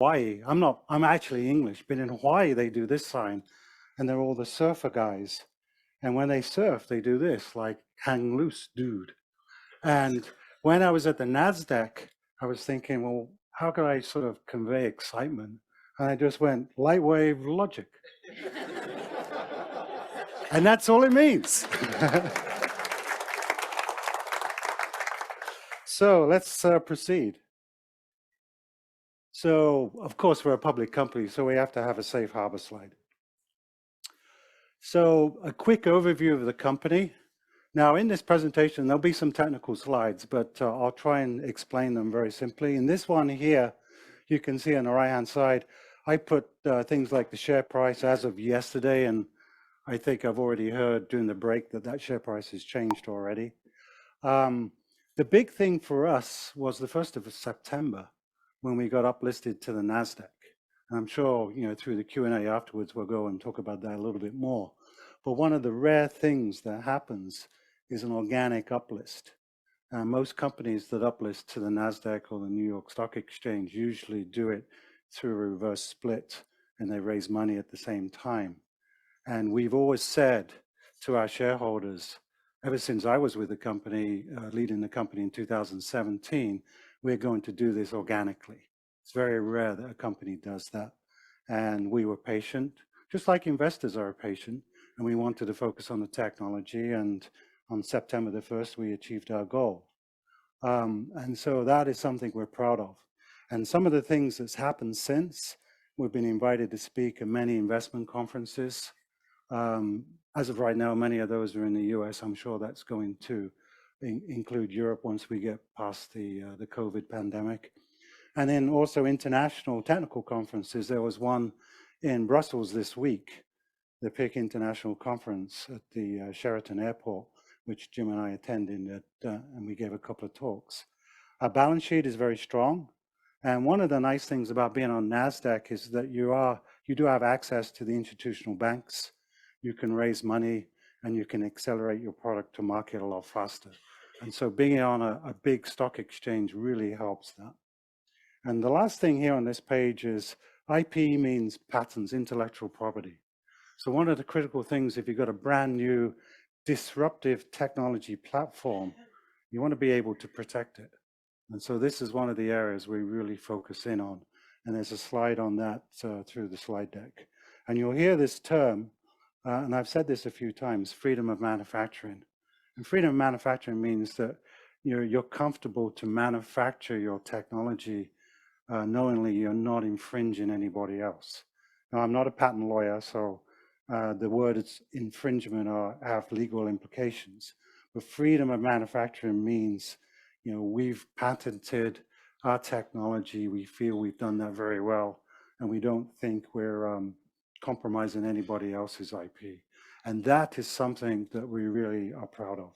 Hawaii, I'm actually English, but in Hawaii they do this sign, and they're all the surfer guys. And when they surf, they do this, like hang loose, dude. And when I was at the NASDAQ, I was thinking, well, how could I sort of convey excitement? And I just went, light wave logic. And that's all it means. So let's proceed. So, of course, we're a public company, so we have to have a safe harbor slide. So a quick overview of the company. Now, in this presentation, there'll be some technical slides, but I'll try and explain them very simply. In this one here, you can see on the right-hand side, I put things like the share price as of yesterday, and I think I've already heard during the break that that share price has changed already. The big thing for us was the 1st of September when we got uplisted to the NASDAQ. And I'm sure, through the Q&A afterwards, we'll go and talk about that a little bit more. But one of the rare things that happens is an organic uplist. Most companies that uplist to the NASDAQ or the New York Stock Exchange usually do it through a reverse split, and they raise money at the same time. And we've always said to our shareholders, ever since I was with the company, leading the company in 2017, we're going to do this organically. It's very rare that a company does that. And we were patient, just like investors are patient, and we wanted to focus on the technology. And on September the 1st, we achieved our goal. And so that is something we're proud of. And some of the things that's happened since, we've been invited to speak at many investment conferences. As of right now, many of those are in the US. I'm sure that's going to include Europe once we get past the COVID pandemic. And then also international technical conferences. There was one in Brussels this week, the PIC International Conference at the Sheraton Airport, which Jim and I attended, and we gave a couple of talks. Our balance sheet is very strong. And one of the nice things about being on NASDAQ is that you do have access to the institutional banks. You can raise money and you can accelerate your product to market a lot faster. And so being on a big stock exchange really helps that. And the last thing here on this page is IP means patents, intellectual property. So one of the critical things, if you've got a brand new disruptive technology platform, you want to be able to protect it. And so this is one of the areas we really focus in on. And there's a slide on that through the slide deck. And you'll hear this term, and I've said this a few times, freedom of manufacturing. And freedom of manufacturing means that you're comfortable to manufacture your technology knowingly you're not infringing anybody else. Now, I'm not a patent lawyer, so the words infringement have legal implications. But freedom of manufacturing means, we've patented our technology. We feel we've done that very well, and we don't think we're compromising anybody else's IP. And that is something that we really are proud of.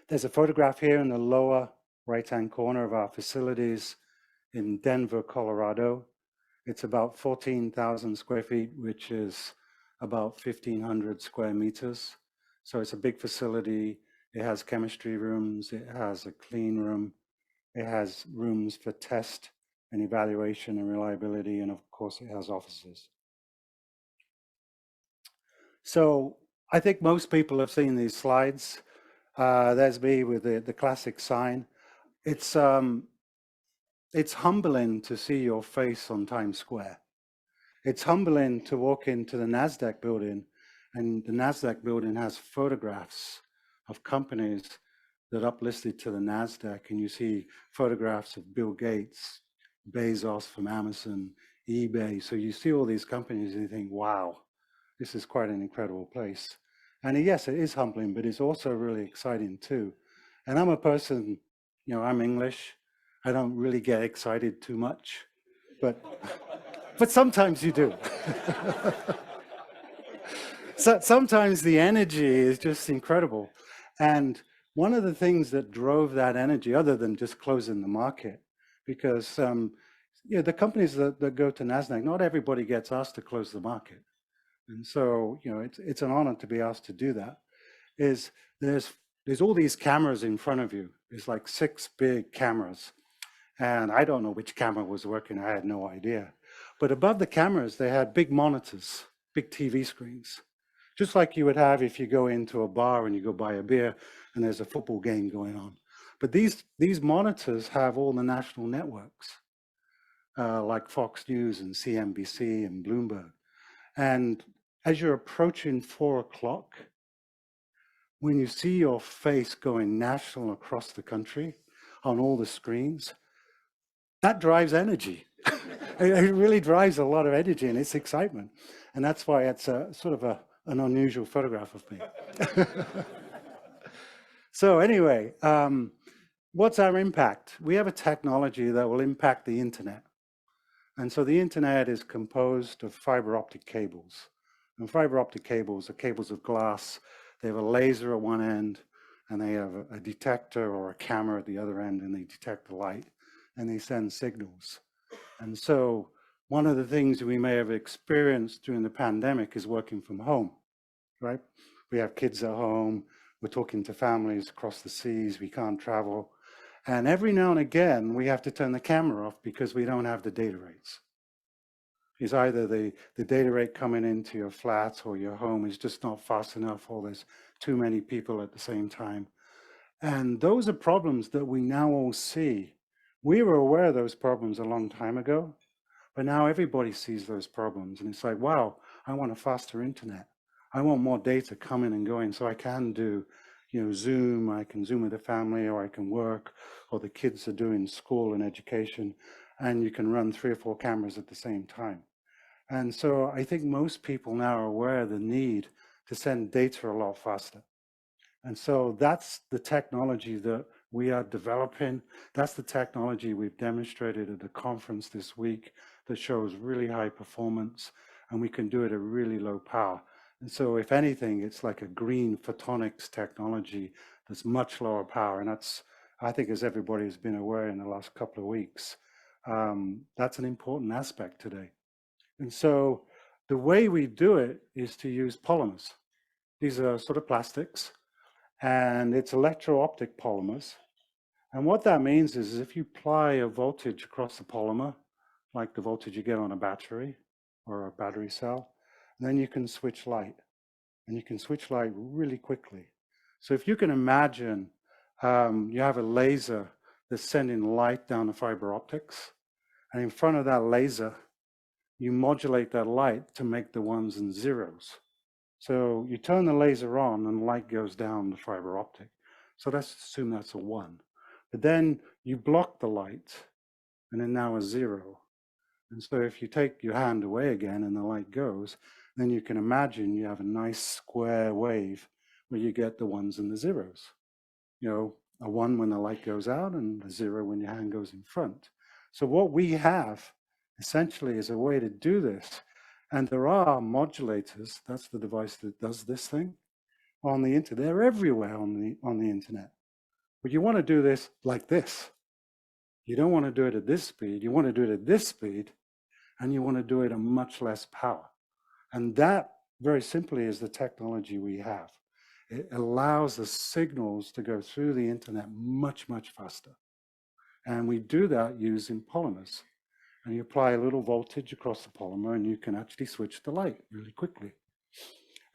There's a photograph here in the lower right-hand corner of our facilities in Denver, Colorado. It's about 14,000 square feet, which is about 1,500 square meters. So it's a big facility. It has chemistry rooms. It has a clean room. It has rooms for test and evaluation and reliability. And of course, it has offices. So I think most people have seen these slides. There's me with the classic sign. It's humbling to see your face on Times Square. It's humbling to walk into the NASDAQ building, and the NASDAQ building has photographs of companies that uplisted to the NASDAQ, and you see photographs of Bill Gates, Bezos from Amazon, eBay. So you see all these companies and you think, wow, this is quite an incredible place. And yes, it is humbling, but it's also really exciting too. And I'm a person, I'm English. I don't really get excited too much, but sometimes you do. So sometimes the energy is just incredible. And one of the things that drove that energy, other than just closing the market, because the companies that go to NASDAQ, not everybody gets asked to close the market. And so, it's an honor to be asked to do that. There's all these cameras in front of you. There's like 6 big cameras. And I don't know which camera was working. I had no idea. But above the cameras, they had big monitors, big TV screens, just like you would have if you go into a bar and you go buy a beer and there's a football game going on. But these monitors have all the national networks, like Fox News and CNBC and Bloomberg. And as you're approaching 4 o'clock, when you see your face going national across the country on all the screens, that drives energy. It really drives a lot of energy and it's excitement. And that's why it's sort of an unusual photograph of me. So anyway, what's our impact? We have a technology that will impact the internet. And so the internet is composed of fiber optic cables. And fiber optic cables are cables of glass. They have a laser at one end, and they have a detector or a camera at the other end, and they detect the light, and they send signals. And so one of the things we may have experienced during the pandemic is working from home, right? We have kids at home, we're talking to families across the seas, we can't travel. And every now and again, we have to turn the camera off because we don't have the data rates. It's either the data rate coming into your flat or your home is just not fast enough, or there's too many people at the same time. And those are problems that we now all see. We were aware of those problems a long time ago, but now everybody sees those problems. And it's like, wow, I want a faster internet. I want more data coming and going so I can do, Zoom, I can Zoom with the family, or I can work, or the kids are doing school and education, and you can run 3 or 4 cameras at the same time. And so I think most people now are aware of the need to send data a lot faster. And so that's the technology that we are developing. That's the technology we've demonstrated at the conference this week that shows really high performance, and we can do it at really low power. And so if anything, it's like a green photonics technology that's much lower power. And that's, I think, as everybody has been aware in the last couple of weeks, that's an important aspect today. And so the way we do it is to use polymers. These are sort of plastics, and it's electro-optic polymers. And what that means is if you apply a voltage across the polymer, like the voltage you get on a battery or a battery cell, then you can switch light. And you can switch light really quickly. So if you can imagine, you have a laser that's sending light down the fiber optics, and in front of that laser, you modulate that light to make the ones and zeros. So you turn the laser on and light goes down the fiber optic. So let's assume that's a 1. But then you block the light and then now a 0. And so if you take your hand away again and the light goes, then you can imagine you have a nice square wave where you get the 1s and the 0s. A 1 when the light goes out and a 0 when your hand goes in front. So what we have essentially is a way to do this. And there are modulators, that's the device that does this thing, on the internet. They're everywhere on the internet. But you want to do this like this. You don't want to do it at this speed. You want to do it at this speed, and you want to do it at much less power. And that, very simply, is the technology we have. It allows the signals to go through the internet much, much faster. And we do that using polymers. And you apply a little voltage across the polymer and you can actually switch the light really quickly.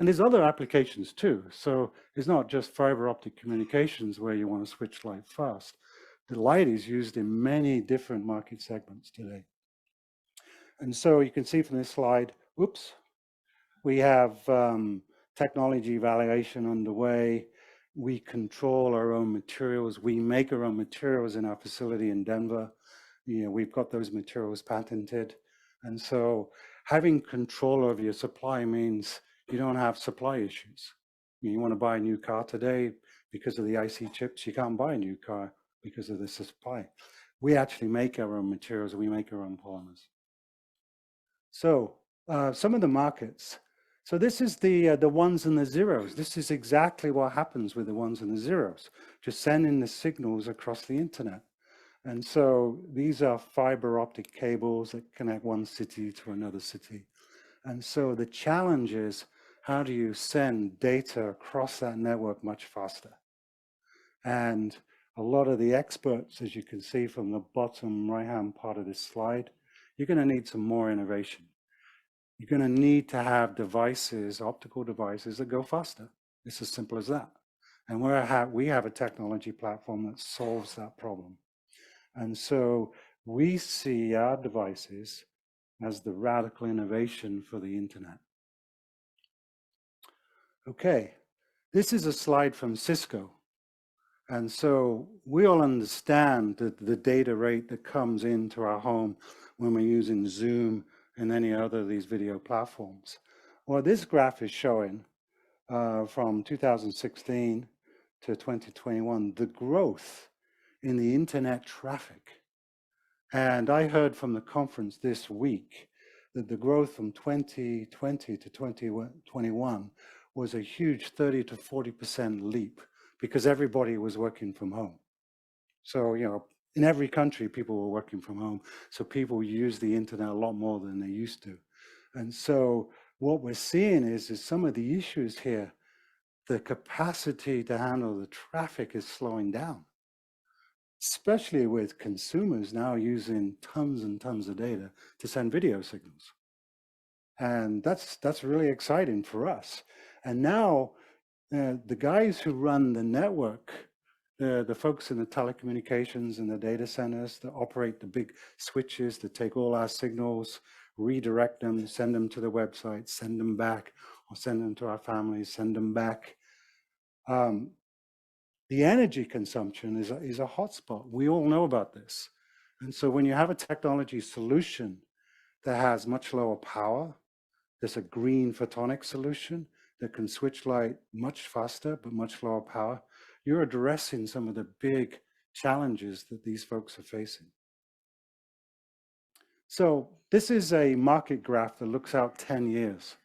And there's other applications too. So it's not just fiber optic communications where you want to switch light fast. The light is used in many different market segments today. And so you can see from this slide, we have technology evaluation underway. We control our own materials. We make our own materials in our facility in Denver. We've got those materials patented. And so having control over your supply means you don't have supply issues. You want to buy a new car today because of the IC chips, you can't buy a new car because of the supply. We actually make our own materials, we make our own polymers. So some of the markets. So this is the 1s and the 0s. This is exactly what happens with the 1s and the 0s, just sending the signals across the internet. And so these are fiber optic cables that connect one city to another city. And so the challenge is, how do you send data across that network much faster? And a lot of the experts, as you can see from the bottom right-hand part of this slide, you're going to need some more innovation. You're going to need to have devices, optical devices that go faster. It's as simple as that. And we have a technology platform that solves that problem. And so we see our devices as the radical innovation for the internet. Okay, this is a slide from Cisco. And so we all understand that the data rate that comes into our home when we're using Zoom and any other of these video platforms. Well, this graph is showing from 2016 to 2021, the growth in the internet traffic. And I heard from the conference this week that the growth from 2020 to 2021 was a huge 30 to 40% leap because everybody was working from home. So, you know, in every country, people were working from home. So people use the internet a lot more than they used to. And so what we're seeing is some of the issues here, the capacity to handle the traffic is slowing down, especially with consumers now using tons and tons of data to send video signals. And that's really exciting for us. And now the guys who run the network, the folks in the telecommunications and the data centers that operate the big switches that take all our signals, redirect them, send them to the website, send them back, or send them to our families, send them back. The energy consumption is a hotspot. We all know about this. And so when you have a technology solution that has much lower power, there's a green photonic solution that can switch light much faster, but much lower power. You're addressing some of the big challenges that these folks are facing. So this is a market graph that looks out 10 years.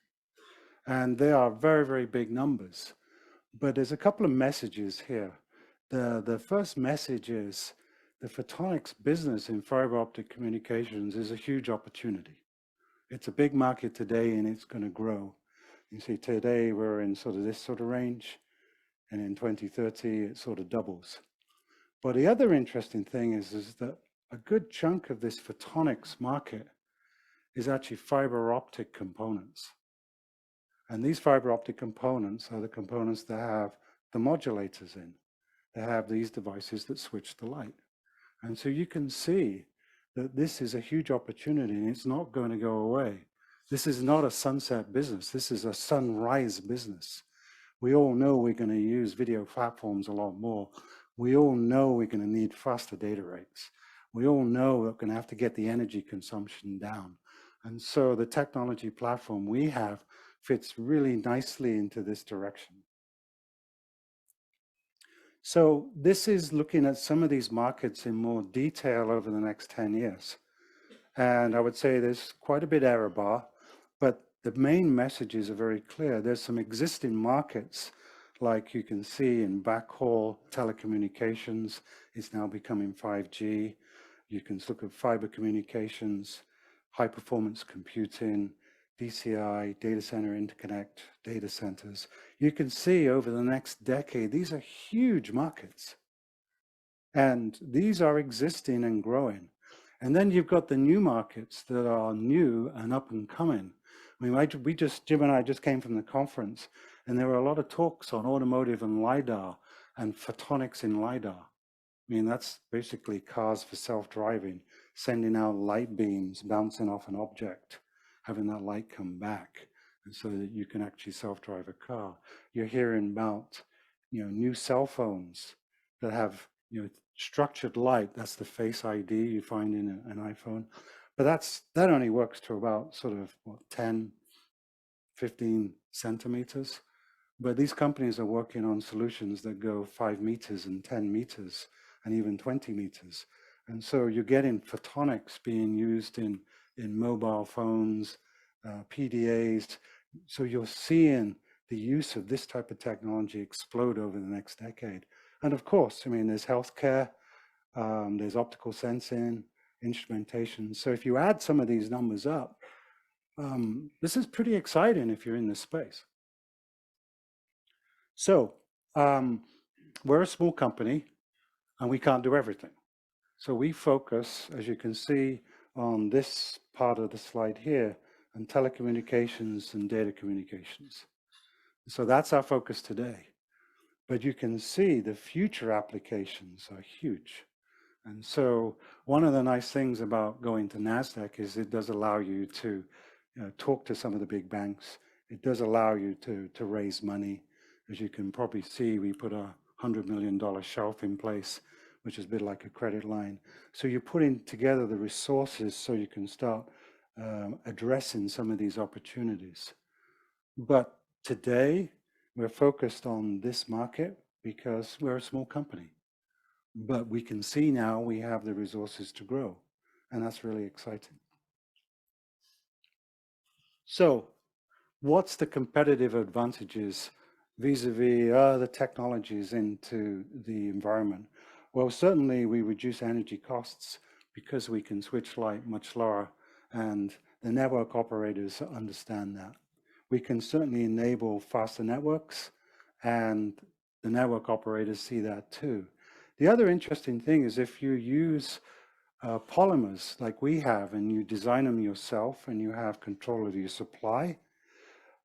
And they are very, very big numbers. But there's a couple of messages here. The first message is the photonics business in fiber optic communications is a huge opportunity. It's a big market today and it's going to grow. You see, today we're in sort of this sort of range, and in 2030 it sort of doubles. But the other interesting thing is that a good chunk of this photonics market is actually fiber optic components. And these fiber optic components are the components that have the modulators in. They have these devices that switch the light. And so you can see that this is a huge opportunity and it's not going to go away. This is not a sunset business. This is a sunrise business. We all know we're going to use video platforms a lot more. We all know we're going to need faster data rates. We all know we're going to have to get the energy consumption down. And so the technology platform we have fits really nicely into this direction. So this is looking at some of these markets in more detail over the next 10 years. And I would say there's quite a bit error bar, but the main messages are very clear. There's some existing markets, like you can see in backhaul telecommunications, it's now becoming 5G. You can look at fiber communications, high performance computing, DCI, data center interconnect, data centers. You can see over the next decade, these are huge markets. And these are existing and growing. And then you've got the new markets that are new and up and coming. I mean, Jim and I just came from the conference, and there were a lot of talks on automotive and LiDAR and photonics in LiDAR. I mean, that's basically cars for self-driving, sending out light beams, bouncing off an object, having that light come back, and so that you can actually self-drive a car. You're hearing about, new cell phones that have, structured light. That's the Face ID you find in an iPhone. But that only works to about sort of 10, 15 centimeters. But these companies are working on solutions that go 5 meters and 10 meters and even 20 meters. And so you're getting photonics being used in mobile phones, PDAs. So you're seeing the use of this type of technology explode over the next decade. And of course, I mean, there's healthcare, there's optical sensing, instrumentation. So if you add some of these numbers up, this is pretty exciting if you're in this space. So we're a small company. and we can't do everything. So we focus, as you can see on this part of the slide here, on telecommunications and data communications. So that's our focus today. But you can see the future applications are huge. And so one of the nice things about going to NASDAQ is it does allow you to talk to some of the big banks. It does allow you to raise money. As you can probably see, we put a $100 million shelf in place, which is a bit like a credit line. So you're putting together the resources so you can start addressing some of these opportunities. But today, we're focused on this market because we're a small company. But we can see now we have the resources to grow, and that's really exciting. So what's the competitive advantages vis-a-vis other technologies into the environment? Well, certainly we reduce energy costs because we can switch light much lower, and the network operators understand that. We can certainly enable faster networks, and the network operators see that too. The other interesting thing is if you use polymers like we have and you design them yourself and you have control of your supply,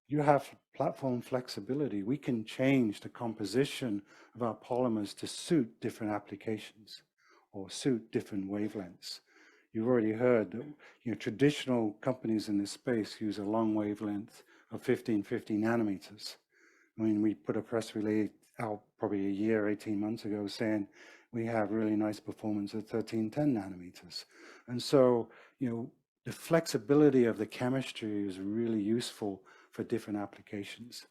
you have platform flexibility. We can change the composition of our polymers to suit different applications or suit different wavelengths. You've already heard that traditional companies in this space use a long wavelength of 1550 nanometers. I mean, we put a press release out probably a year, 18 months ago saying we have really nice performance at 1310 nanometers. And so, the flexibility of the chemistry is really useful for different applications.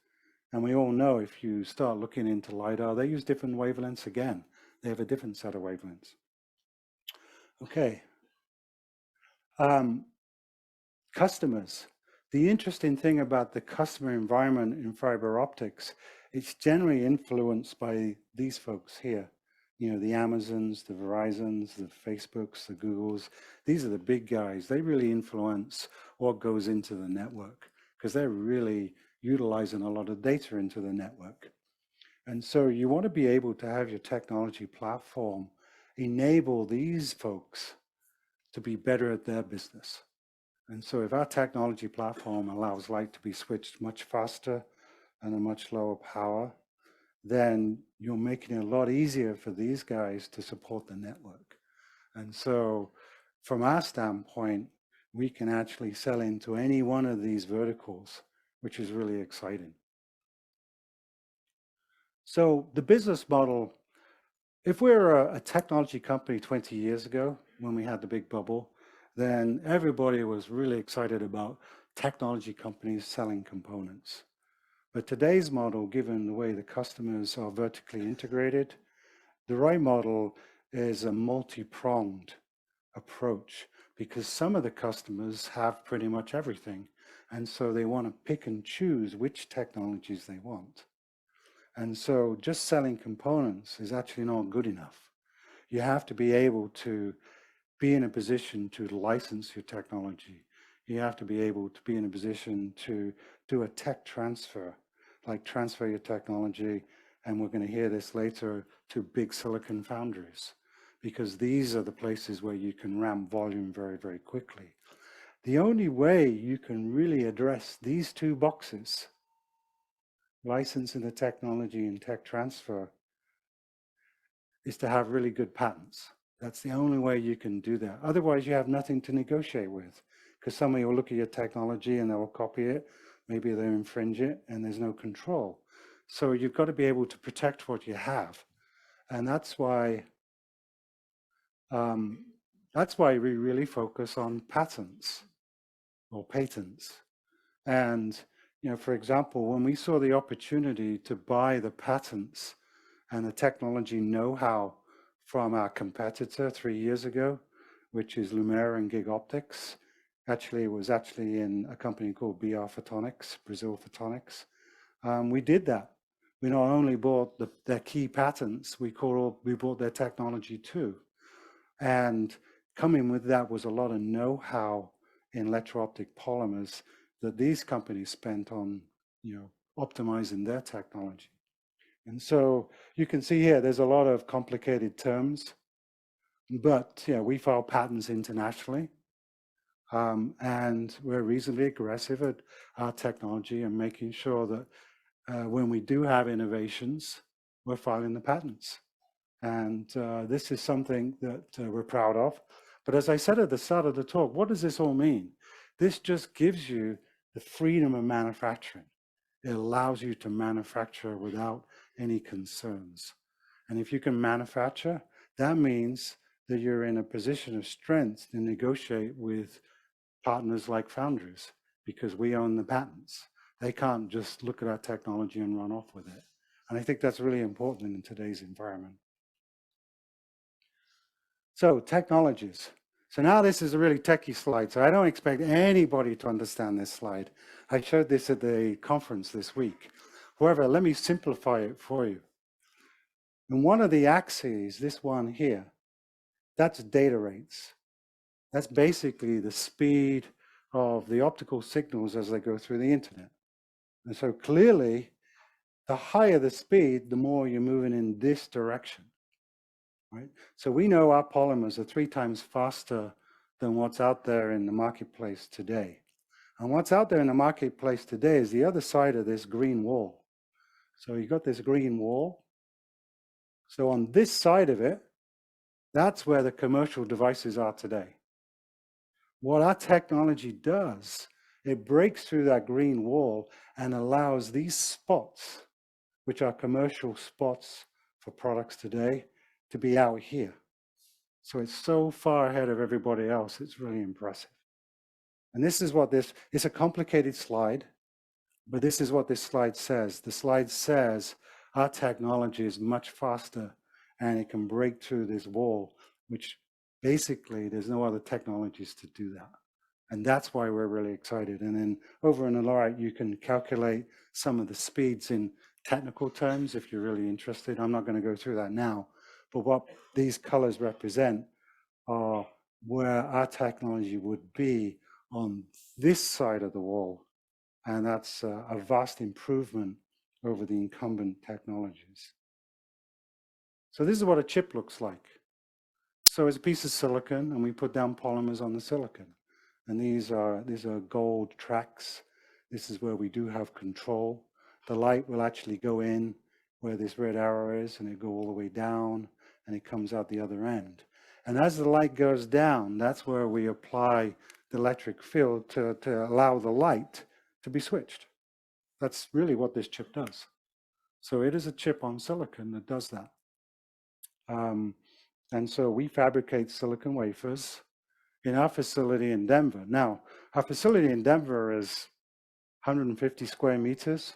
And we all know if you start looking into LiDAR, they use different wavelengths again. They have a different set of wavelengths. Okay. Customers. The interesting thing about the customer environment in fiber optics, it's generally influenced by these folks here. The Amazons, the Verizons, the Facebooks, the Googles. These are the big guys. They really influence what goes into the network because they're really utilizing a lot of data into the network. And so you want to be able to have your technology platform enable these folks to be better at their business. And so if our technology platform allows light to be switched much faster and a much lower power, then you're making it a lot easier for these guys to support the network. And so from our standpoint, we can actually sell into any one of these verticals, which is really exciting. So the business model, if we're a technology company 20 years ago, when we had the big bubble, then everybody was really excited about technology companies selling components. But today's model, given the way the customers are vertically integrated, the right model is a multi-pronged approach because some of the customers have pretty much everything. And so they want to pick and choose which technologies they want. And so just selling components is actually not good enough. You have to be able to be in a position to license your technology. You have to be able to be in a position to do a tech transfer, like transfer your technology, and we're going to hear this later, to big silicon foundries, because these are the places where you can ramp volume very, very quickly. The only way you can really address these two boxes, licensing the technology and tech transfer, is to have really good patents. That's the only way you can do that. Otherwise, you have nothing to negotiate with, because somebody will look at your technology and they will copy it. Maybe they'll infringe it and there's no control. So you've got to be able to protect what you have. And that's why we really focus on patents or patents. And, for example, when we saw the opportunity to buy the patents and the technology know-how from our competitor 3 years ago, which is Lumiere and Gig Optics. Actually, it was actually in a company called BR Photonics, Brazil Photonics. We did that. We not only bought their key patents, we bought their technology too. And coming with that was a lot of know-how in electro-optic polymers that these companies spent on, optimizing their technology. And so you can see here, there's a lot of complicated terms, but yeah, we file patents internationally. And we're reasonably aggressive at our technology and making sure that when we do have innovations, we're filing the patents. And this is something that we're proud of. But as I said at the start of the talk, what does this all mean? This just gives you the freedom of manufacturing. It allows you to manufacture without any concerns. And if you can manufacture, that means that you're in a position of strength to negotiate with partners like foundries, because we own the patents. They can't just look at our technology and run off with it. And I think that's really important in today's environment. So technologies. So now this is a really techie slide. So I don't expect anybody to understand this slide. I showed this at the conference this week. However, let me simplify it for you. And one of the axes, this one here, that's data rates. That's basically the speed of the optical signals as they go through the internet. And so clearly, the higher the speed, the more you're moving in this direction. Right? So we know our polymers are 3 times faster than what's out there in the marketplace today. And what's out there in the marketplace today is the other side of this green wall. So you've got this green wall. So on this side of it, that's where the commercial devices are today. What our technology does, it breaks through that green wall and allows these spots, which are commercial spots for products today, to be out here. So it's so far ahead of everybody else, it's really impressive. And this is what this, it's a complicated slide, but this is what this slide says. The slide says our technology is much faster and it can break through this wall, which basically there's no other technologies to do that. And that's why we're really excited. And then over in the right, you can calculate some of the speeds in technical terms if you're really interested. I'm not going to go through that now. But what these colors represent are where our technology would be on this side of the wall. And that's a vast improvement over the incumbent technologies. So this is what a chip looks like. So it's a piece of silicon, and we put down polymers on the silicon. And these are gold tracks. This is where we do have control. The light will actually go in where this red arrow is, and it go all the way down, and it comes out the other end. And as the light goes down, that's where we apply the electric field to allow the light to be switched. That's really what this chip does. So it is a chip on silicon that does that. And so we fabricate silicon wafers in our facility in Denver. Now, our facility in Denver is 150 square meters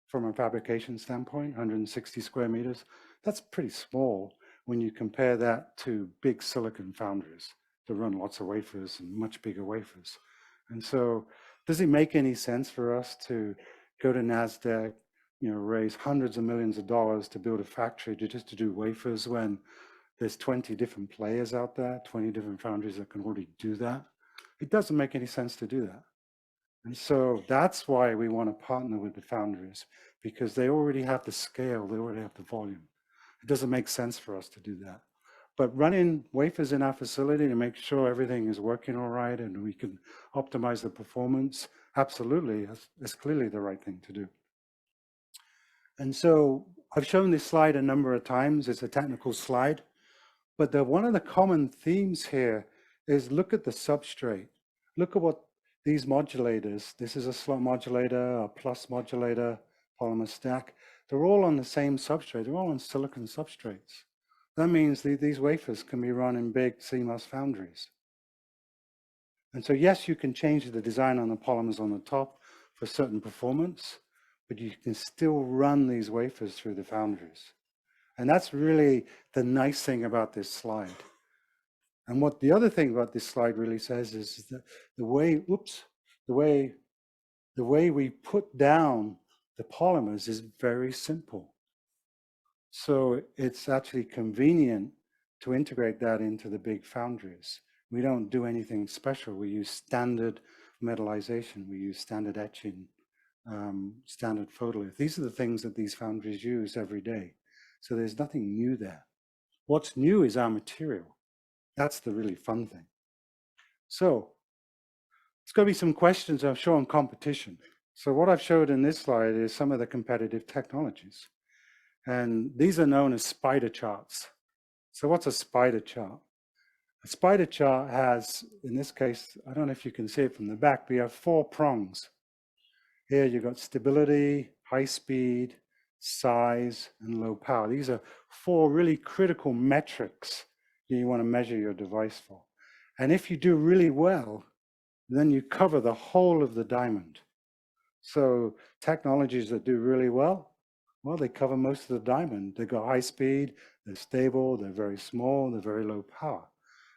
from a fabrication standpoint, 160 square meters. That's pretty small when you compare that to big silicon foundries that run lots of wafers and much bigger wafers. And so does it make any sense for us to go to NASDAQ, raise hundreds of millions of dollars to build a factory just to do wafers when there's 20 different players out there, 20 different foundries that can already do that? It doesn't make any sense to do that. And so that's why we want to partner with the foundries, because they already have the scale, they already have the volume. It doesn't make sense for us to do that. But running wafers in our facility to make sure everything is working all right and we can optimize the performance, absolutely, that's clearly the right thing to do. And so I've shown this slide a number of times. It's a technical slide. But one of the common themes here is look at the substrate. Look at what these modulators, this is a slot modulator, a plus modulator, polymer stack, they're all on the same substrate. They're all on silicon substrates. That means these wafers can be run in big CMOS foundries. And so yes, you can change the design on the polymers on the top for certain performance, but you can still run these wafers through the foundries. And that's really the nice thing about this slide. And what the other thing about this slide really says is that the way we put down the polymers is very simple. So it's actually convenient to integrate that into the big foundries. We don't do anything special. We use standard metallization. We use standard etching standard photolith. These are the things that these foundries use every day. So there's nothing new there. What's new is our material. That's the really fun thing. So there's going to be some questions, I'm sure, on competition. So what I've showed in this slide is some of the competitive technologies. And these are known as spider charts. So what's a spider chart? A spider chart has, in this case, I don't know if you can see it from the back, but you have 4 prongs. Here you've got stability, high speed, size, and low power. These are 4 really critical metrics that you want to measure your device for. And if you do really well, then you cover the whole of the diamond. So technologies that do really well, they cover most of the diamond. They've got high speed, they're stable, they're very small, they're very low power.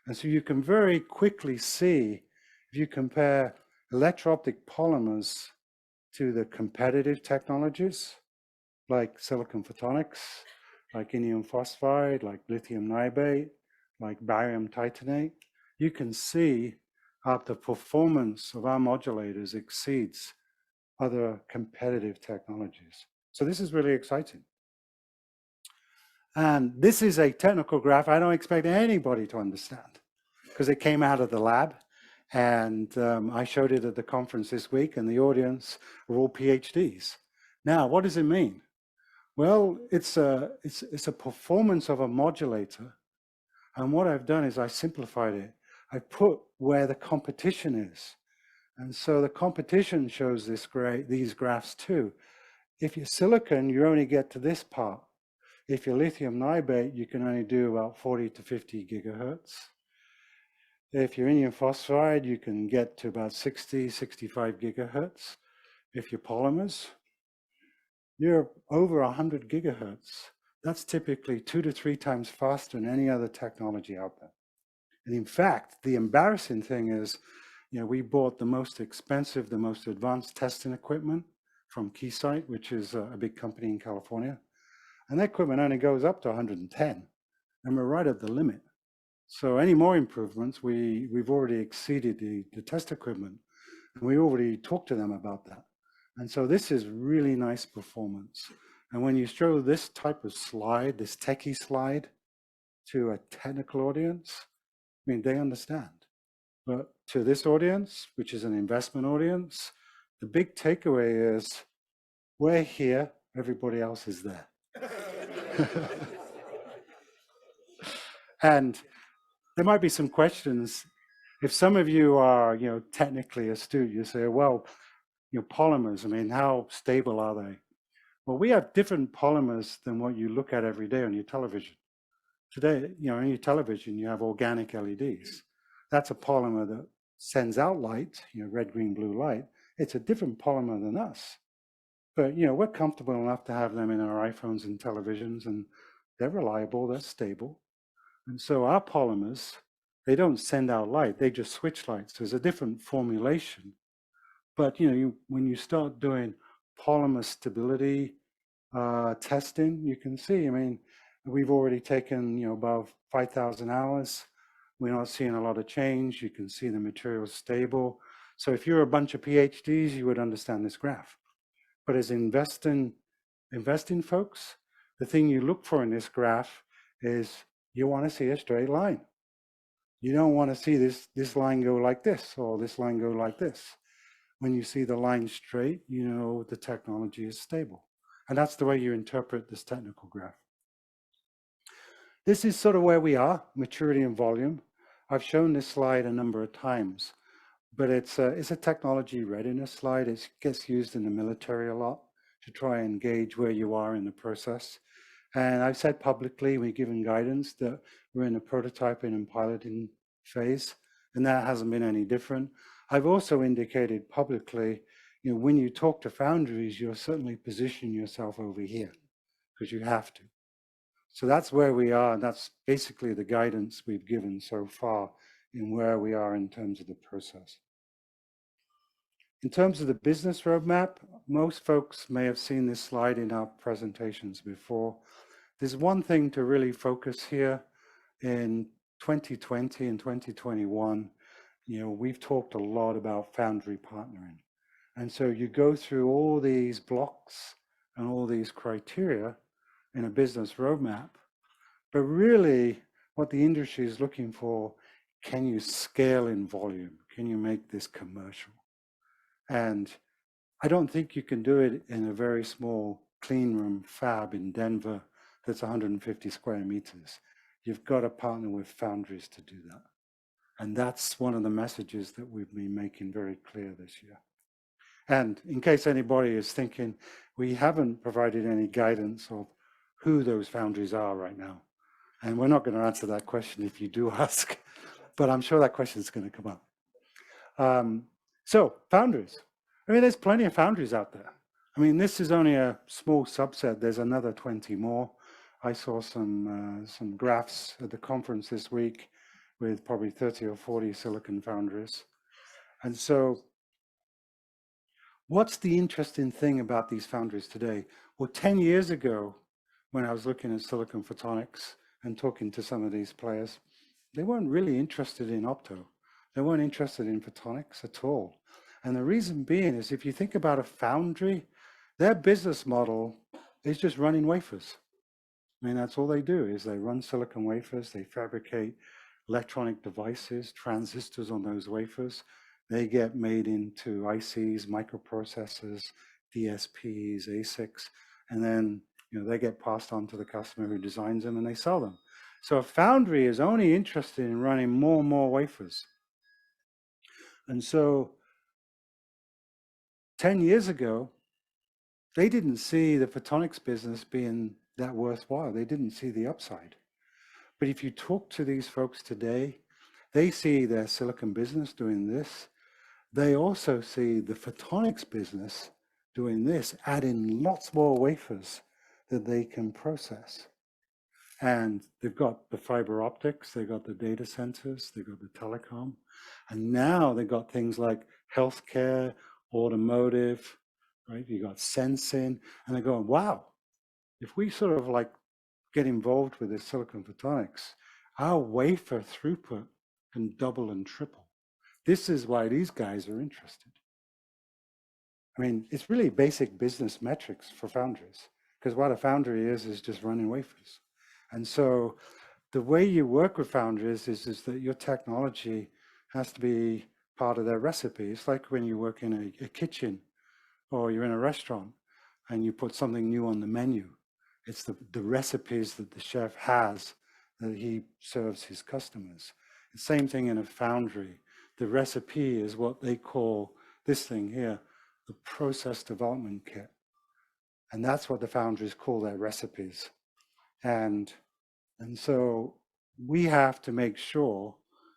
And so you can very quickly see, if you compare electro-optic polymers to the competitive technologies, like silicon photonics, like indium phosphide, like lithium niobate, like barium titanate, you can see how the performance of our modulators exceeds other competitive technologies. So this is really exciting. And this is a technical graph I don't expect anybody to understand, because it came out of the lab. And I showed it at the conference this week, and the audience are all PhDs. Now, what does it mean? Well, it's a performance of a modulator. And what I've done is I simplified it. I put where the competition is. And so the competition shows these graphs too. If you're silicon, you only get to this part. If you're lithium niobate, you can only do about 40 to 50 gigahertz. If you're indium phosphide, you can get to about 60, 65 gigahertz. If you're polymers, you're over 100 gigahertz. That's typically 2 to 3 times faster than any other technology out there. And in fact, the embarrassing thing is, we bought the most expensive, the most advanced testing equipment from Keysight, which is a big company in California. And that equipment only goes up to 110, and we're right at the limit. So any more improvements, we've already exceeded the test equipment, and we already talked to them about that. And so this is really nice performance. And when you show this type of slide, this techie slide, to a technical audience, I mean, they understand. But to this audience, which is an investment audience, the big takeaway is, we're here, everybody else is there. And there might be some questions. If some of you are, technically astute, you say, well, polymers, I mean, how stable are they? Well, we have different polymers than what you look at every day on your television. Today, on your television, you have organic LEDs. That's a polymer that sends out light, red, green, blue light. It's a different polymer than us. But, we're comfortable enough to have them in our iPhones and televisions, and they're reliable, they're stable. And so our polymers, they don't send out light, they just switch lights. There's a different formulation. But, when you start doing polymer stability testing, you can see, I mean, we've already taken, above 5,000 hours. We're not seeing a lot of change. You can see the material is stable. So if you're a bunch of PhDs, you would understand this graph. But as investing folks, the thing you look for in this graph is you want to see a straight line. You don't want to see this line go like this, or this line go like this. When you see the line straight, the technology is stable. And that's the way you interpret this technical graph. This is sort of where we are, maturity and volume. I've shown this slide a number of times, but it's a technology readiness slide. It gets used in the military a lot to try and gauge where you are in the process. And I've said publicly, we've given guidance that we're in the prototyping and piloting phase, and that hasn't been any different. I've also indicated publicly, when you talk to foundries, you're certainly positioning yourself over here, because you have to. So that's where we are, and that's basically the guidance we've given so far in where we are in terms of the process. In terms of the business roadmap, most folks may have seen this slide in our presentations before. There's one thing to really focus here. In 2020 and 2021, we've talked a lot about foundry partnering. And so you go through all these blocks and all these criteria in a business roadmap, but really what the industry is looking for, can you scale in volume? Can you make this commercial? And I don't think you can do it in a very small clean room fab in Denver that's 150 square meters. You've got to partner with foundries to do that. And that's one of the messages that we've been making very clear this year. And in case anybody is thinking, we haven't provided any guidance of who those foundries are right now. And we're not going to answer that question if you do ask, but I'm sure that question is going to come up. So foundries. I mean, there's plenty of foundries out there. I mean, this is only a small subset. There's another 20 more. I saw some graphs at the conference this week with probably 30 or 40 silicon foundries. And so what's the interesting thing about these foundries today? Well, 10 years ago, when I was looking at silicon photonics and talking to some of these players, they weren't really interested in opto. They weren't interested in photonics at all. And the reason being is if you think about a foundry, their business model is just running wafers. I mean, that's all they do is they run silicon wafers, they fabricate electronic devices, transistors on those wafers. They get made into ICs, microprocessors, DSPs, ASICs, and then they get passed on to the customer who designs them and they sell them. So a foundry is only interested in running more and more wafers. And so 10 years ago, they didn't see the photonics business being that worthwhile. They didn't see the upside. But if you talk to these folks today, they see their silicon business doing this. They also see the photonics business doing this, adding lots more wafers that they can process. And they've got the fiber optics, they've got the data centers, they've got the telecom, and now they've got things like healthcare, automotive, right? You got sensing, and they're going, wow, if we sort of like get involved with this silicon photonics, our wafer throughput can double and triple. This is why these guys are interested. I mean, it's really basic business metrics for foundries, because what a foundry is just running wafers. And so the way you work with foundries is that your technology has to be part of their recipe. It's like when you work in a kitchen or you're in a restaurant and you put something new on the menu. It's the recipes that the chef has that he serves his customers. The same thing in a foundry. The recipe is what they call this thing here, the process development kit. And that's what the foundries call their recipes. And so we have to make sure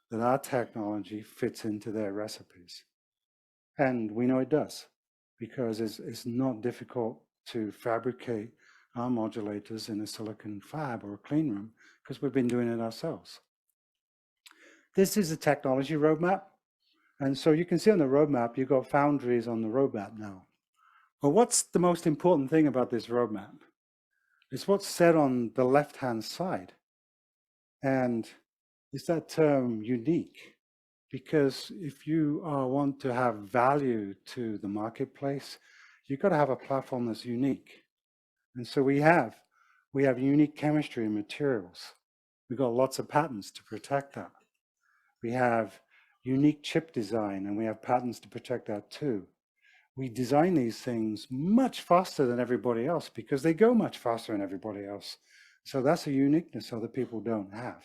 that our technology fits into their recipes. And we know it does, because it's not difficult to fabricate our modulators in a silicon fab or a clean room, because we've been doing it ourselves. This is a technology roadmap. And so you can see on the roadmap, you've got foundries on the roadmap now. But what's the most important thing about this roadmap? It's what's said on the left-hand side. And is that term unique? Because if you want to have value to the marketplace, you've got to have a platform that's unique. And so we have unique chemistry and materials. We've got lots of patents to protect that. We have unique chip design, and we have patents to protect that too. We design these things much faster than everybody else because they go much faster than everybody else. So that's a uniqueness other people don't have.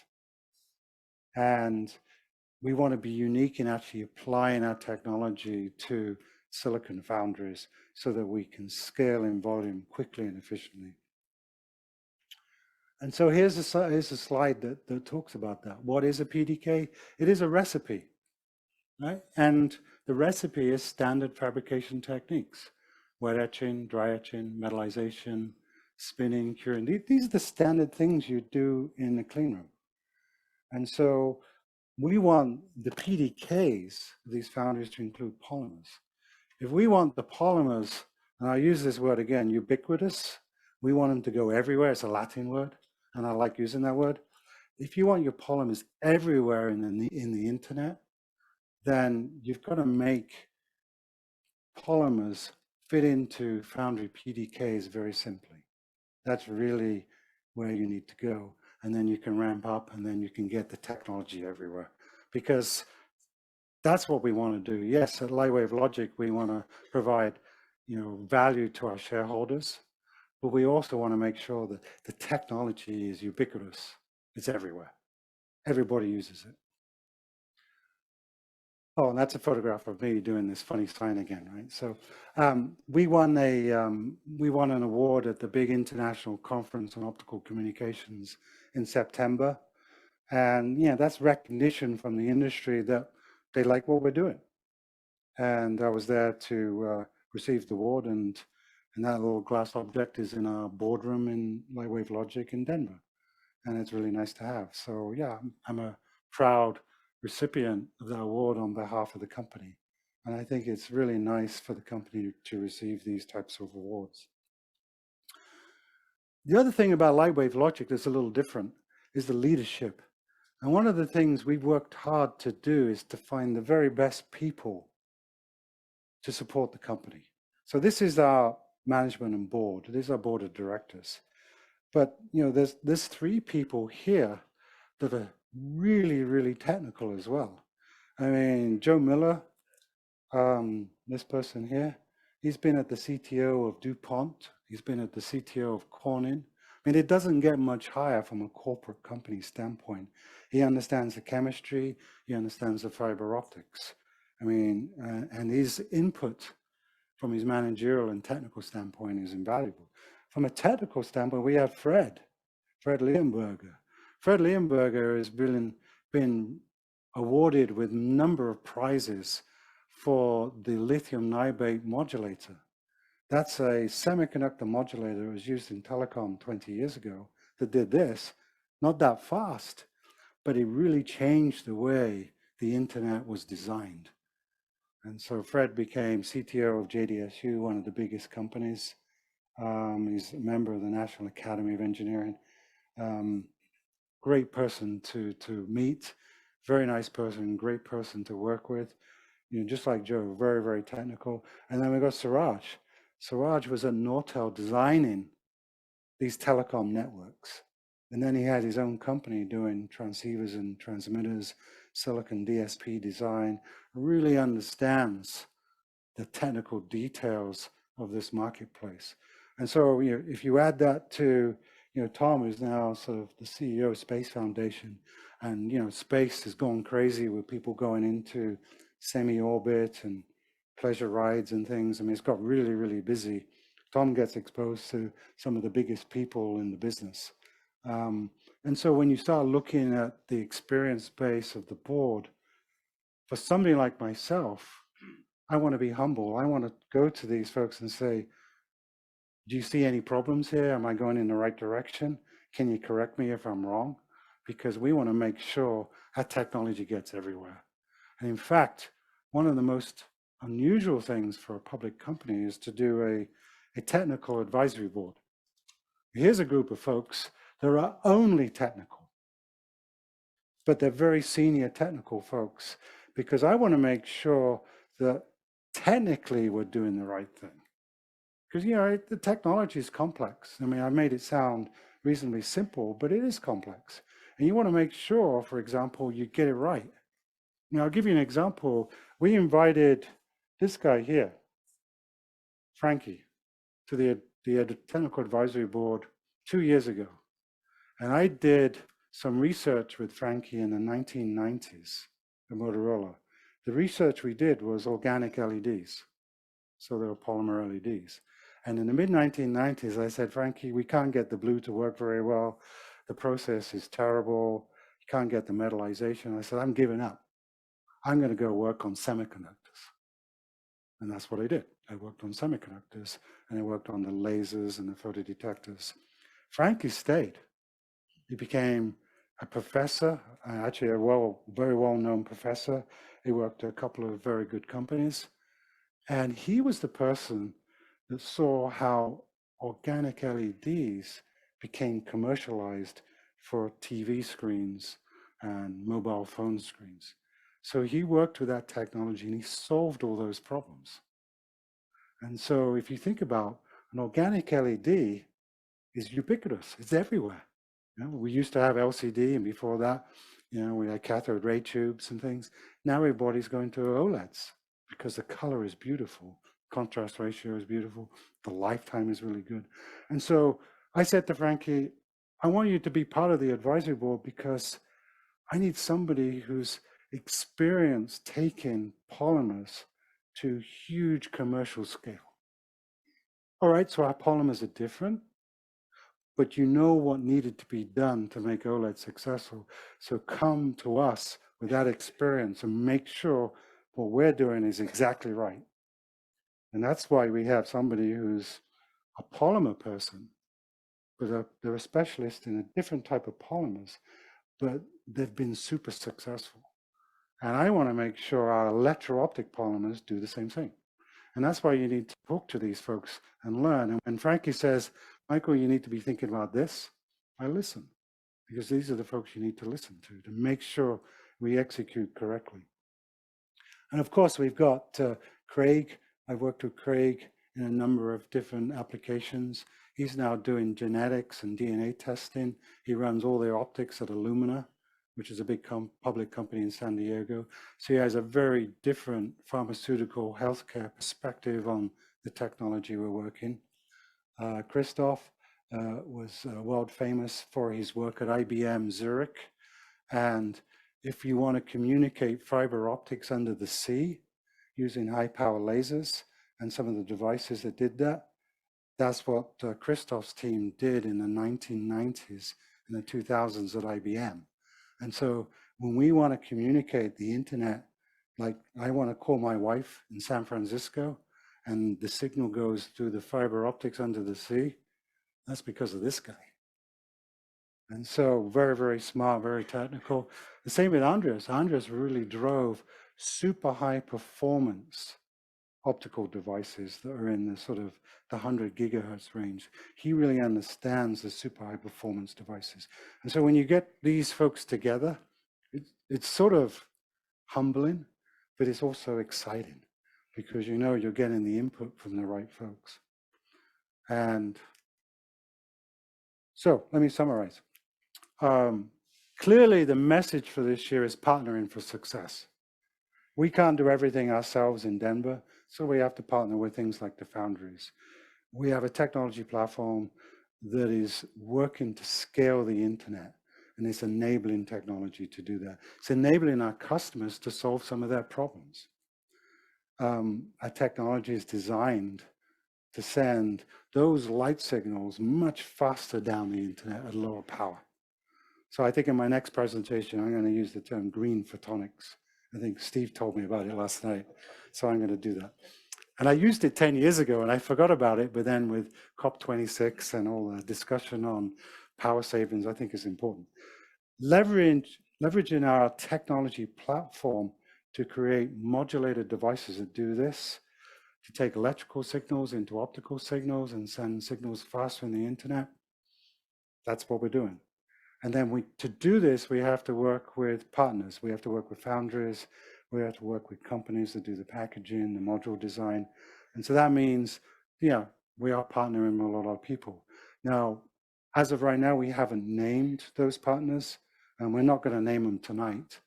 And we want to be unique in actually applying our technology to silicon foundries so that we can scale in volume quickly and efficiently. And so here's a slide that talks about that. What is a PDK? It is a recipe, right? And the recipe is standard fabrication techniques: wet etching, dry etching, metallization, spinning, curing. These are the standard things you do in the clean room. And so we want the PDKs, these foundries, to include polymers. If we want the polymers, and I'll use this word again, ubiquitous, we want them to go everywhere. It's a Latin word, and I like using that word. If you want your polymers everywhere in the internet, then you've got to make polymers fit into foundry PDKs very simply. That's really where you need to go. And then you can ramp up and then you can get the technology everywhere. Because that's what we want to do. Yes, at Lightwave Logic, we want to provide, value to our shareholders, but we also want to make sure that the technology is ubiquitous. It's everywhere. Everybody uses it. Oh, and that's a photograph of me doing this funny sign again, right? So we won an award at the big international conference on optical communications in September, and that's recognition from the industry that they like what we're doing. And I was there to receive the award, and that little glass object is in our boardroom in Lightwave Logic in Denver, and it's really nice to have. So yeah, I'm a proud recipient of that award on behalf of the company. And I think it's really nice for the company to receive these types of awards. The other thing about Lightwave Logic that's a little different is the leadership. And one of the things we've worked hard to do is to find the very best people to support the company. So this is our management and board. This is our board of directors. But there's 3 people here that are really, really technical as well. I mean, Joe Miller, this person here, he's been at the CTO of DuPont. He's been at the CTO of Corning. I mean, it doesn't get much higher from a corporate company standpoint. He understands the chemistry. He understands the fiber optics. I mean, and his input from his managerial and technical standpoint is invaluable. From a technical standpoint, we have Fred Lienberger. Fred Lienberger has been awarded with a number of prizes for the lithium niobate modulator. That's a semiconductor modulator that was used in telecom 20 years ago that did this, not that fast, but it really changed the way the internet was designed. And so Fred became CTO of JDSU, one of the biggest companies. He's a member of the National Academy of Engineering. Great person to meet, very nice person, great person to work with. Just like Joe, very, very technical. And then we got Suraj. Suraj was at Nortel designing these telecom networks. And then he had his own company doing transceivers and transmitters, silicon DSP design, really understands the technical details of this marketplace. And so if you add that to Tom is now sort of the CEO of Space Foundation, and space has gone crazy with people going into semi-orbit and pleasure rides and things. I mean, it's got really, really busy. Tom gets exposed to some of the biggest people in the business. And so when you start looking at the experience base of the board, for somebody like myself, I want to be humble. I want to go to these folks and say, do you see any problems here? Am I going in the right direction? Can you correct me if I'm wrong? Because we want to make sure our technology gets everywhere. And in fact, one of the most unusual things for a public company is to do a technical advisory board. Here's a group of folks that are only technical, but they're very senior technical folks, because I want to make sure that technically we're doing the right thing. Because, the technology is complex. I mean, I made it sound reasonably simple, but it is complex. And you want to make sure, for example, you get it right. I'll give you an example. We invited this guy here, Frankie, to the technical advisory board 2 years ago. And I did some research with Frankie in the 1990s at Motorola. The research we did was organic LEDs. So they were polymer LEDs. And in the mid-1990s, I said, Frankie, we can't get the blue to work very well. The process is terrible. You can't get the metallization. I said, I'm giving up. I'm going to go work on semiconductors. And that's what I did. I worked on semiconductors, and I worked on the lasers and the photodetectors. Frankie stayed. He became a professor, actually a very well-known professor. He worked at a couple of very good companies. And he was the person that saw how organic LEDs became commercialized for TV screens and mobile phone screens. So he worked with that technology and he solved all those problems. And so if you think about an organic LED is ubiquitous, it's everywhere. You know, we used to have LCD, and before that, you know, we had cathode ray tubes and things. Now everybody's going to OLEDs because the color is beautiful, contrast ratio is beautiful, the lifetime is really good. And so I said to Frankie, I want you to be part of the advisory board because I need somebody who's experienced taking polymers to huge commercial scale. All right, so our polymers are different, but you know what needed to be done to make OLED successful. So come to us with that experience and make sure what we're doing is exactly right. And that's why we have somebody who's a polymer person, but they're a specialist in a different type of polymers, but they've been super successful. And I want to make sure our electro-optic polymers do the same thing. And that's why you need to talk to these folks and learn. And when Frankie says, Michael, you need to be thinking about this, I listen, because these are the folks you need to listen to make sure we execute correctly. And of course, we've got Craig. I've worked with Craig in a number of different applications. He's now doing genetics and DNA testing. He runs all the optics at Illumina, which is a big public company in San Diego. So he has a very different pharmaceutical healthcare perspective on the technology we're working. Christoph was world famous for his work at IBM Zurich. And if you want to communicate fiber optics under the sea using high power lasers and some of the devices that did that, that's what Christoph's team did in the 1990s and the 2000s at IBM. And so when we want to communicate the internet, like I want to call my wife in San Francisco and the signal goes through the fiber optics under the sea, that's because of this guy. And so very, very smart, very technical. The same with Andres. Andres really drove super high performance optical devices that are in the sort of the 100 gigahertz range. He really understands the super high performance devices. And so when you get these folks together, it's sort of humbling, but it's also exciting because you know you're getting the input from the right folks. And so let me summarize. Clearly, the message for this year is partnering for success. We can't do everything ourselves in Denver, so we have to partner with things like the foundries. We have a technology platform that is working to scale the internet, and it's enabling technology to do that. It's enabling our customers to solve some of their problems. Our technology is designed to send those light signals much faster down the internet at lower power. So I think in my next presentation, I'm going to use the term green photonics. I think Steve told me about it last night, so I'm going to do that. And I used it 10 years ago and I forgot about it, but then with COP26 and all the discussion on power savings, I think is important. Leveraging our technology platform to create modulated devices that do this, to take electrical signals into optical signals and send signals faster in the internet, that's what we're doing. And then to do this, we have to work with partners. We have to work with foundries. We have to work with companies that do the packaging, the module design. And so that means, yeah, we are partnering with a lot of people. Now, as of right now, we haven't named those partners, and we're not going to name them tonight,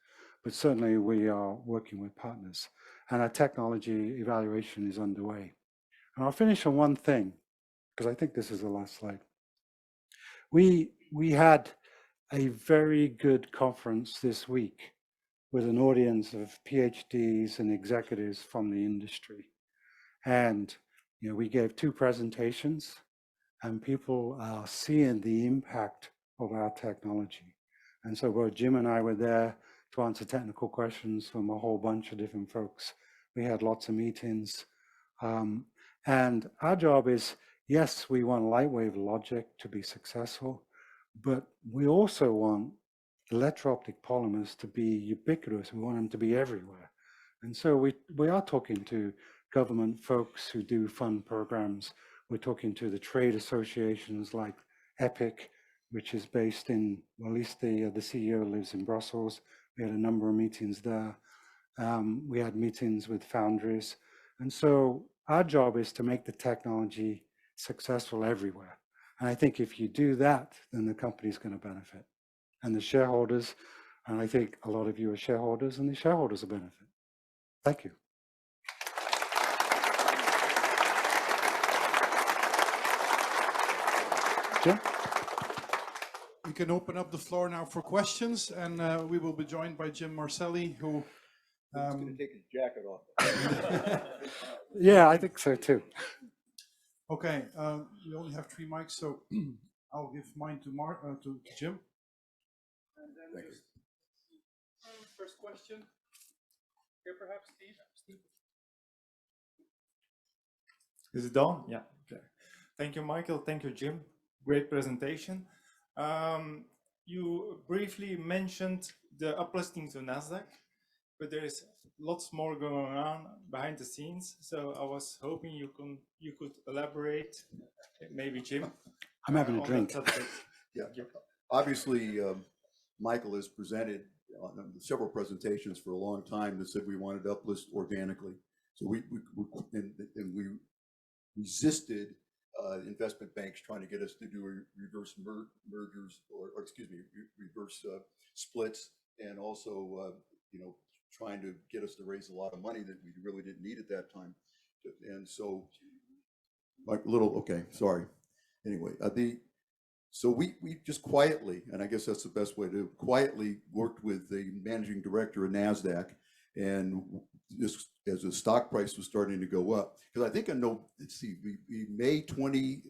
but certainly we are working with partners. And our technology evaluation is underway. And I'll finish on one thing, because I think this is the last slide. We had a very good conference this week with an audience of PhDs and executives from the industry. And you know, we gave 2 presentations and people are seeing the impact of our technology. And so both Jim and I were there to answer technical questions from a whole bunch of different folks. We had lots of meetings. And our job is, yes, we want lightwave logic to be successful, but we also want electro-optic polymers to be ubiquitous. We want them to be everywhere. And so we are talking to government folks who do fund programs. We're talking to the trade associations like EPIC, which is based in, well, at least the CEO lives in Brussels. We had a number of meetings there. We had meetings with foundries. And so our job is to make the technology successful everywhere. And I think if you do that, then the company's going to benefit. And the shareholders, and I think a lot of you are shareholders, and the shareholders will benefit. Thank you. Jim? We can open up the floor now for questions, and we will be joined by Jim Marcelli, who He's going to take his jacket off. Yeah, I think so too. Okay, we only have 3 mics, so I'll give mine to Jim. And then just first question. Here, perhaps, Steve. Is it on? Yeah. Okay. Thank you, Michael. Thank you, Jim. Great presentation. You briefly mentioned the uplisting to NASDAQ, but there is lots more going on behind the scenes. So I was hoping you could elaborate, maybe Jim. I'm having a drink. Yeah. Obviously, Michael has presented on several presentations for a long time that said we wanted to uplist organically. So we resisted investment banks trying to get us to do reverse mergers or excuse me, reverse splits, and also trying to get us to raise a lot of money that we really didn't need at that time. And so, like okay, sorry. Anyway, so we just quietly, and I guess that's the best way to quietly worked with the managing director of NASDAQ, and just as the stock price was starting to go up, because I think I know, let's see, May 28th,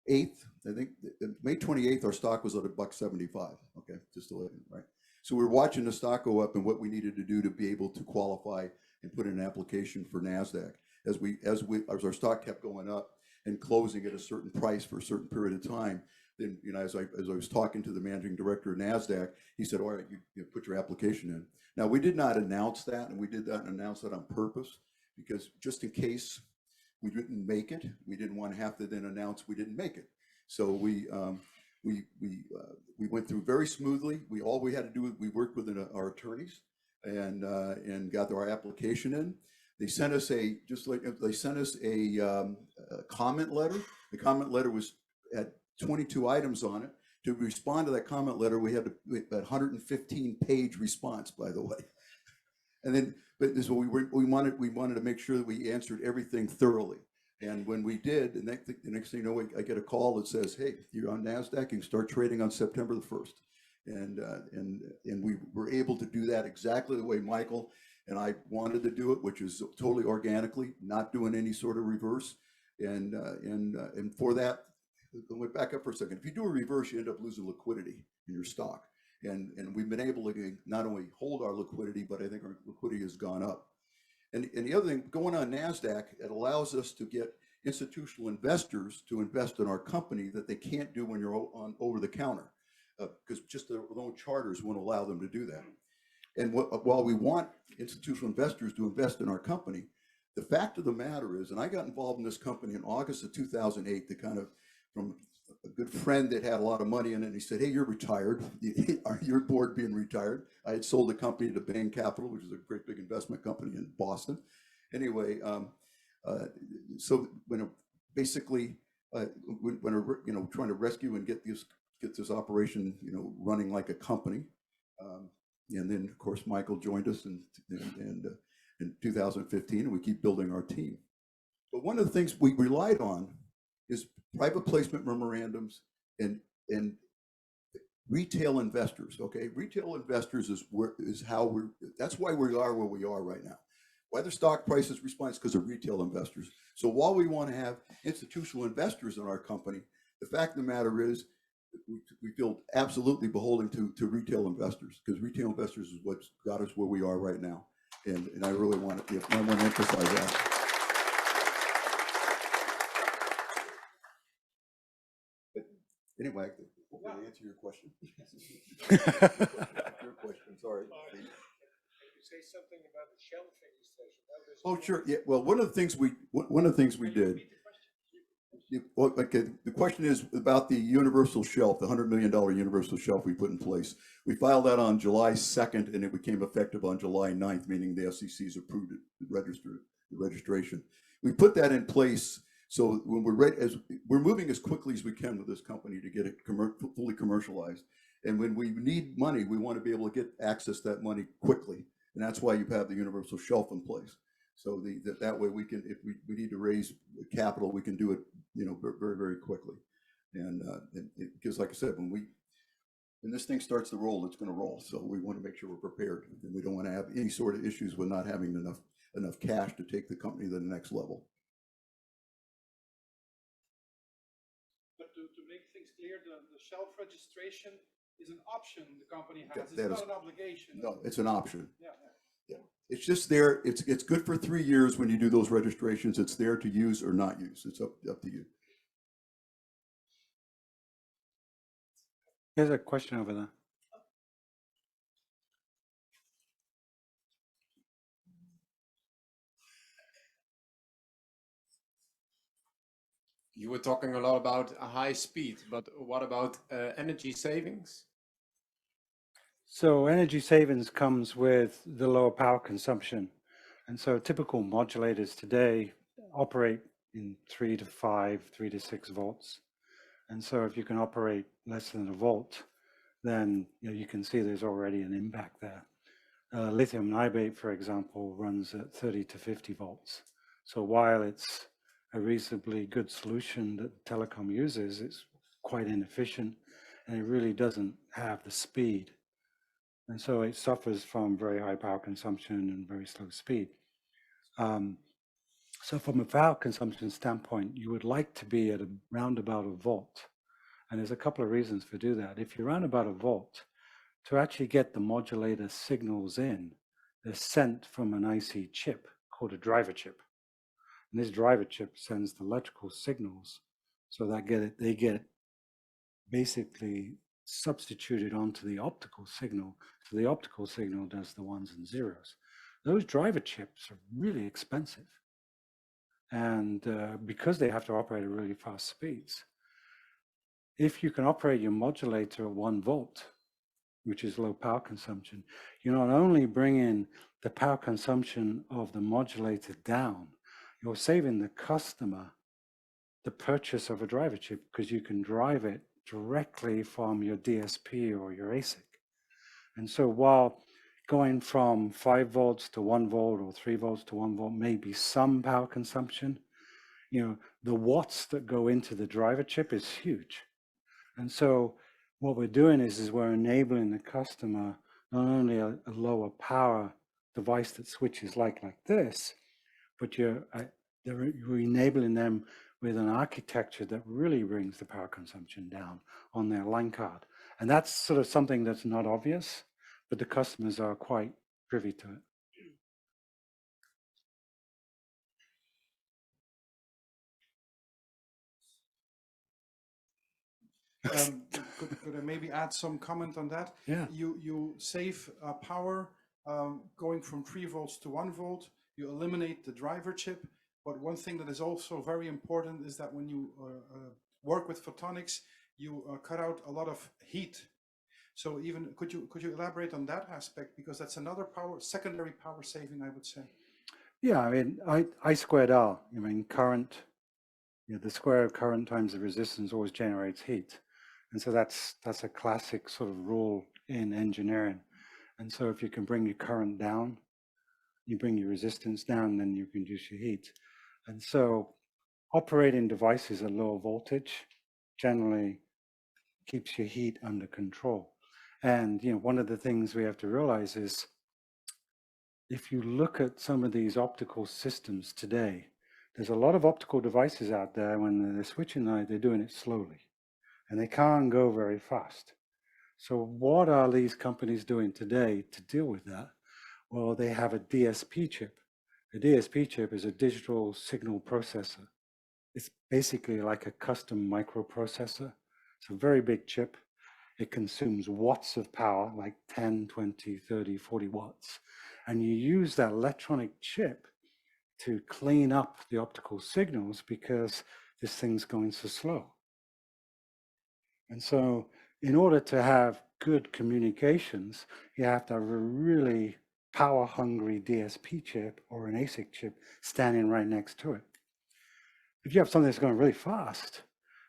I think May 28th, our stock was at $1.75. Okay, just to let you know, right? So we're watching the stock go up and what we needed to do to be able to qualify and put in an application for NASDAQ. As our stock kept going up and closing at a certain price for a certain period of time, then as I was talking to the managing director of NASDAQ, he said, all right, you put your application in. Now, we did not announce that, and we did not announce that on purpose, because just in case we didn't make it, we didn't want to have to then announce we didn't make it. So we went through very smoothly. All we had to do was we worked with our attorneys and got our application in. They sent us a comment letter. The comment letter had 22 items on it. To respond to that comment letter, we had a 115-page response, by the way. And then, but this we wanted to make sure that we answered everything thoroughly. And when we did, the next thing you know, I get a call that says, "Hey, you're on NASDAQ. You can start trading on September the 1st." And we were able to do that exactly the way Michael and I wanted to do it, which is totally organically, not doing any sort of reverse. And for that, let me back up for a second. If you do a reverse, you end up losing liquidity in your stock. And we've been able to not only hold our liquidity, but I think our liquidity has gone up. And the other thing, going on NASDAQ, it allows us to get institutional investors to invest in our company that they can't do when you're on over the counter, because just their own charters won't allow them to do that. And while we want institutional investors to invest in our company, the fact of the matter is, and I got involved in this company in August of 2008 to kind of, from a good friend that had a lot of money in it, and he said, "Hey, you're retired. Are your board being retired?" I had sold the company to Bain Capital, which is a great big investment company in Boston. Anyway, so when basically when trying to rescue and get this operation running like a company, and then of course Michael joined us in 2015, and we keep building our team. But one of the things we relied on is private placement memorandums and retail investors. Okay, retail investors that's why we are where we are right now. Why the stock price is response, because of retail investors. So while we want to have institutional investors in our company, the fact of the matter is we feel absolutely beholden to retail investors, because retail investors is what's got us where we are right now. And I really want to emphasize that. Anyway, hopefully I answer your question. Your question, sorry. Can you say something about the shelving station? Oh, sure. Yeah. Well, one of the things we did. Well, okay. The question is about the universal shelf, the $100 million universal shelf we put in place. We filed that on July 2nd, and it became effective on July 9th, meaning the SEC's approved it, registered it. registration. We put that in place so when we're ready, as we're moving as quickly as we can with this company to get it fully commercialized. And when we need money, we want to be able to get access to that money quickly. And that's why you have the universal shelf in place. So that way we can, if we need to raise capital, we can do it, very, very quickly. And because like I said, when this thing starts to roll, it's going to roll. So we want to make sure we're prepared, and we don't want to have any sort of issues with not having enough cash to take the company to the next level. But to make things clear, the shelf registration is an option the company has. That It's is, not an obligation. no, it's an option. Yeah. Yeah, it's just there. It's good for 3 years when you do those registrations. It's there to use or not use. It's up to you. Here's a question over there. You were talking a lot about a high speed, but what about energy savings? So energy savings comes with the lower power consumption. And so typical modulators today operate in 3 to 5, 3 to 6 volts. And so if you can operate less than a volt, then you can see there's already an impact there. Lithium niobate, for example, runs at 30 to 50 volts. So while it's a reasonably good solution that telecom uses, it's quite inefficient, and it really doesn't have the speed. And so it suffers from very high power consumption and very slow speed. So from a power consumption standpoint, you would like to be at around about a volt. And there's a couple of reasons for do that. If you're around about a volt, to actually get the modulator signals in, they're sent from an IC chip called a driver chip. And this driver chip sends the electrical signals so that they get basically substituted onto the optical signal. So the optical signal does the ones and zeros. Those driver chips are really expensive. And because they have to operate at really fast speeds, if you can operate your modulator at 1 volt, which is low power consumption, you not only bring in the power consumption of the modulator down, you're saving the customer the purchase of a driver chip because you can drive it directly from your DSP or your ASIC. And so while going from 5 volts to 1 volt or 3 volts to 1 volt may be some power consumption, the watts that go into the driver chip is huge. And so what we're doing is we're enabling the customer not only a lower power device that switches like this, but you're enabling them with an architecture that really brings the power consumption down on their line card. And that's sort of something that's not obvious, but the customers are quite privy to it. Could I maybe add some comment on that? Yeah. You save power going from 3 volts to 1 volt. You eliminate the driver chip. But one thing that is also very important is that when you work with photonics, you cut out a lot of heat. So even could you elaborate on that aspect, because that's another secondary power saving, I would say. Yeah, I mean, I squared R. I mean, current. The square of current times the resistance always generates heat. And so that's a classic sort of rule in engineering. And so if you can bring your current down, you bring your resistance down, then you can reduce your heat. And so operating devices at lower voltage generally keeps your heat under control. And one of the things we have to realize is if you look at some of these optical systems today, there's a lot of optical devices out there. When they're switching, they're doing it slowly, and they can't go very fast. So what are these companies doing today to deal with that? Well, they have a DSP chip. A DSP chip is a digital signal processor. It's basically like a custom microprocessor. It's a very big chip. It consumes watts of power, like 10, 20, 30, 40 watts. And you use that electronic chip to clean up the optical signals because this thing's going so slow. And so in order to have good communications, you have to have a really power-hungry DSP chip or an ASIC chip standing right next to it. If you have something that's going really fast,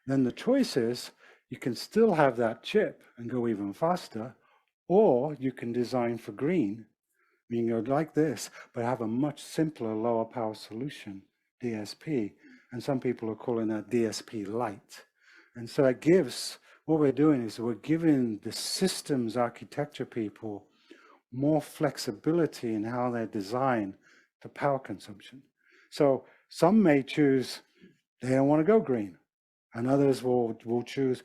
then the choice is you can still have that chip and go even faster, or you can design for green, meaning you go like this, but have a much simpler, lower power solution, DSP. And some people are calling that DSP light. And so it gives, what we're doing is we're giving the systems architecture people more flexibility in how they design the power consumption. So some may choose they don't want to go green, and others will choose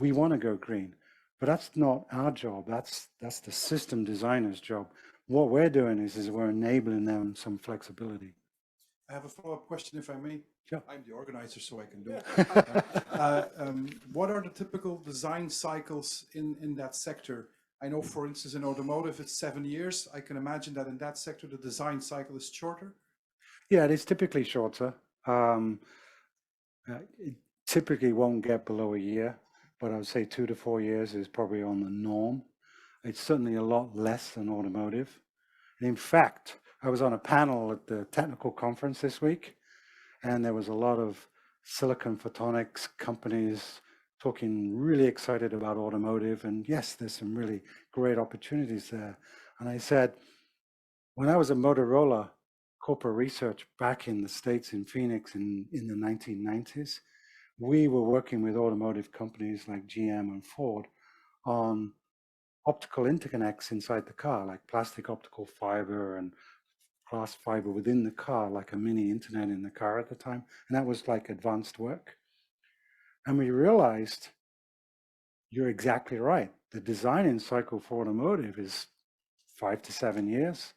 we want to go green. But that's not our job. That's the system designer's job. What we're doing is we're enabling them some flexibility. I have a follow-up question, if I may. Sure. I'm the organizer, so I can do it. What are the typical design cycles in that sector? I know, for instance, in automotive, it's 7 years. I can imagine that in that sector, the design cycle is shorter. Yeah, it is typically shorter. It typically won't get below a year, but I would say 2 to 4 years is probably on the norm. It's certainly a lot less than automotive. And in fact, I was on a panel at the technical conference this week, and there was a lot of silicon photonics companies talking really excited about automotive. And yes, there's some really great opportunities there. And I said, when I was at Motorola corporate research back in the States in Phoenix in the 1990s, we were working with automotive companies like GM and Ford on optical interconnects inside the car, like plastic optical fiber and glass fiber within the car, like a mini internet in the car at the time. And that was like advanced work. And we realized you're exactly right. The designing cycle for automotive is 5 to 7 years.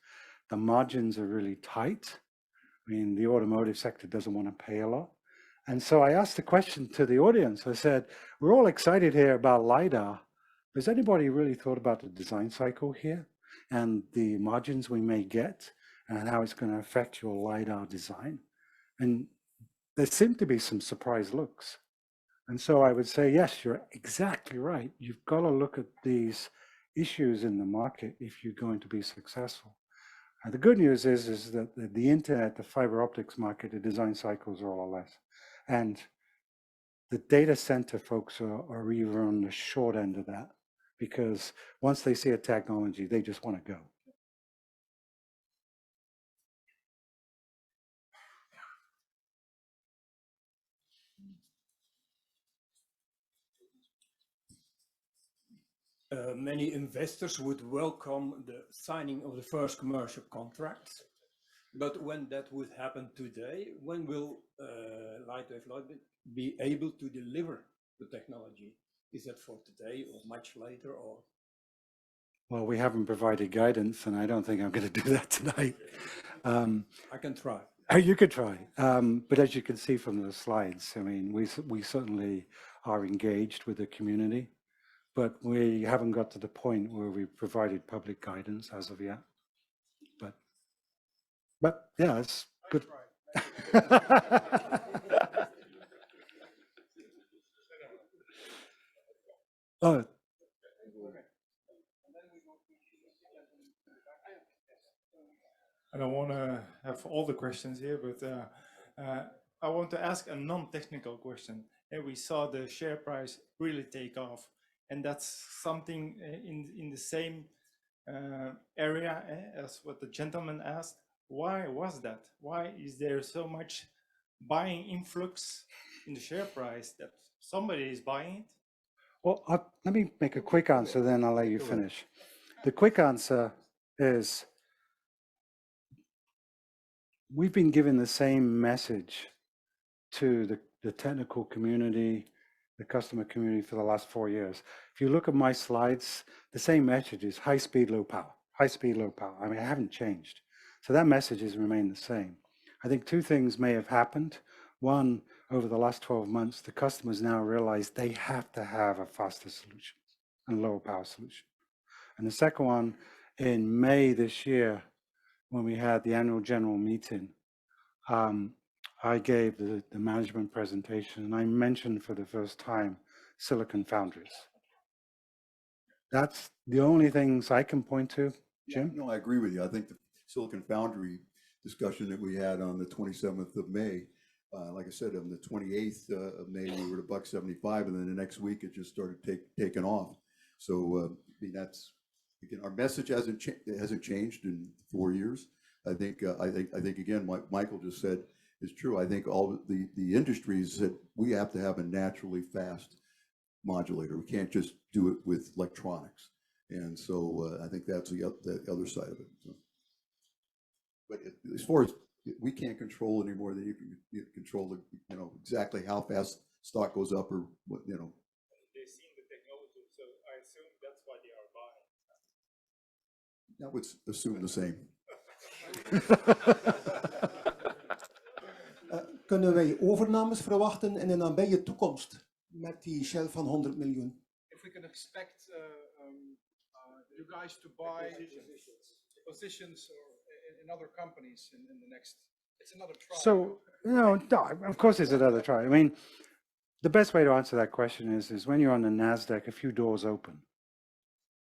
The margins are really tight. I mean, the automotive sector doesn't want to pay a lot. And so I asked the question to the audience. I said, we're all excited here about LiDAR. Has anybody really thought about the design cycle here and the margins we may get and how it's going to affect your LiDAR design? And there seem to be some surprise looks. And so I would say, yes, you're exactly right. You've got to look at these issues in the market if you're going to be successful. And the good news is that the internet, the fiber optics market, the design cycles are all less. And the data center folks are even on the short end of that, because once they see a technology, they just want to go. Many investors would welcome the signing of the first commercial contracts. But when that would happen today, when will Lightwave be able to deliver the technology? Is that for today or much later? Or? Well, we haven't provided guidance, and I don't think I'm going to do that tonight. I can try. You could try. But as you can see from the slides, I mean, we certainly are engaged with the community, but we haven't got to the point where we've provided public guidance as of yet. But yeah, it's good. Oh, I don't want to have all the questions here, but I want to ask a non-technical question. And we saw the share price really take off, and that's something in the same area as what the gentleman asked. Why was that? Why is there so much buying influx in the share price that somebody is buying it? well, let me make a quick answer, then I'll let you finish. The quick answer is we've been given the same message to the technical community, the customer community for the last 4 years. If you look at my slides, the same message is high speed, low power, high speed, low power. I mean, I haven't changed. So that message has remained the same. I think two things may have happened. One, over the last 12 months, the customers now realize they have to have a faster solution and lower power solution. And the second one, in May this year, when we had the annual general meeting, I gave the management presentation, and I mentioned for the first time silicon foundries. That's the only things I can point to. Jim? No, I agree with you. I think the Silicon Foundry discussion that we had on the 27th of May, like I said, on the 28th of May, we were at $1.75, and then the next week it just started taking off. So I mean, that's, again, our message hasn't changed in 4 years. I think again, what Michael just said is true. I think all the industries that we have to have a naturally fast modulator. We can't just do it with electronics. And so I think that's the other side of it. So. But as far as we can't control any more than you can control, exactly how fast stock goes up or what, They've seen the technology, so I assume that's why they are buying. I would assume the same. Kunnen wij overnames verwachten in de nabije toekomst met die shell van 100 miljoen? If we can expect you guys to buy positions in other companies in the next, it's another try. So, no, of course it's another try. I mean, the best way to answer that question is when you're on the NASDAQ, a few doors open,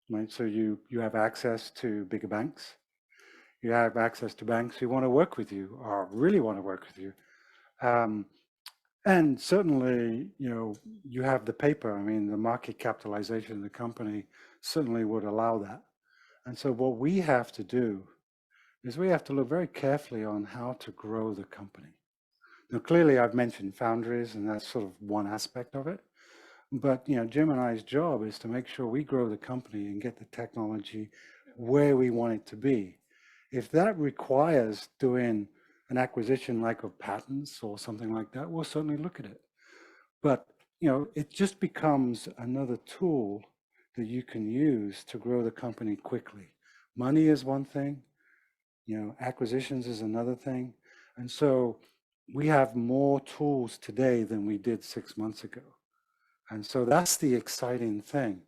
right? So you have access to bigger banks. You have access to banks who want to work with you or really want to work with you. And certainly, you have the paper. I mean, the market capitalization of the company certainly would allow that. And so what we have to do is we have to look very carefully on how to grow the company. Now, clearly I've mentioned foundries, and that's sort of one aspect of it. But, Jim and I's job is to make sure we grow the company and get the technology where we want it to be. If that requires doing an acquisition like of patents or something like that, we'll certainly look at it. But, it just becomes another tool that you can use to grow the company quickly. Money is one thing, acquisitions is another thing. And so we have more tools today than we did 6 months ago. And so that's the exciting thing.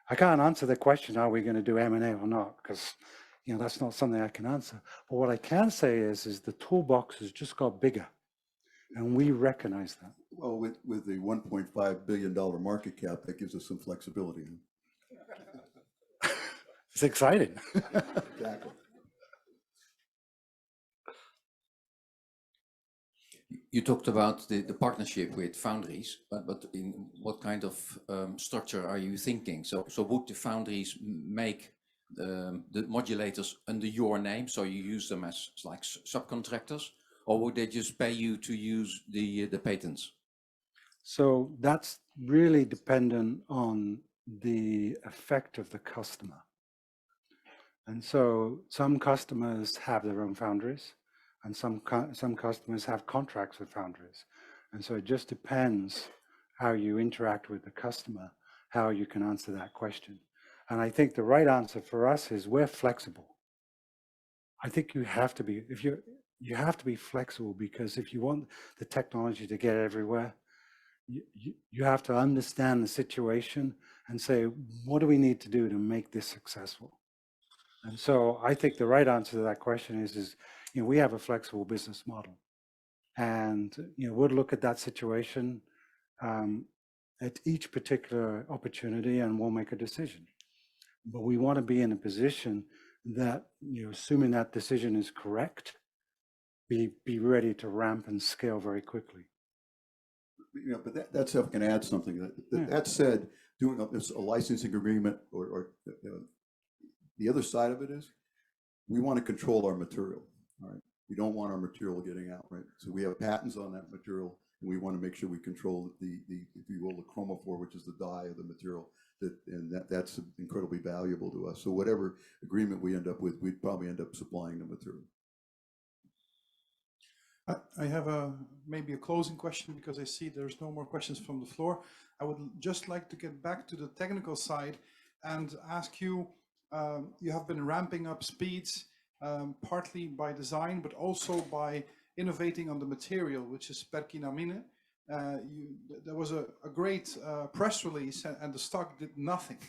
I can't answer the question, are we going to do M&A or not? Because that's not something I can answer. But what I can say is the toolbox has just got bigger, and we recognize that. Well, with the $1.5 billion market cap, that gives us some flexibility. It's exciting. Exactly. You talked about the partnership with foundries, but in what kind of structure are you thinking? So would the foundries make the modulators under your name, so you use them as like subcontractors, or would they just pay you to use the patents? So that's really dependent on the effect of the customer. And so some customers have their own foundries, and some customers have contracts with foundries. And so it just depends how you interact with the customer, how you can answer that question. And I think the right answer for us is we're flexible. I think you have to be, you have to be flexible, because if you want the technology to get everywhere, you have to understand the situation and say, what do we need to do to make this successful? And so I think the right answer to that question is we have a flexible business model, and we'll look at that situation at each particular opportunity, and we'll make a decision. But we want to be in a position that, assuming that decision is correct, be ready to ramp and scale very quickly. But that's if I can add something. That said, doing a licensing agreement or the other side of it is we want to control our material. All right, we don't want our material getting out. Right, so we have patents on that material, and we want to make sure we control the if you will, the chromophore, which is the dye of the material. That's incredibly valuable to us. So whatever agreement we end up with, we'd probably end up supplying the material. I have maybe a closing question, because I see there's no more questions from the floor. I would just like to get back to the technical side and ask you, you have been ramping up speeds, partly by design, but also by innovating on the material, which is perkinamine. There was a great press release, and the stock did nothing.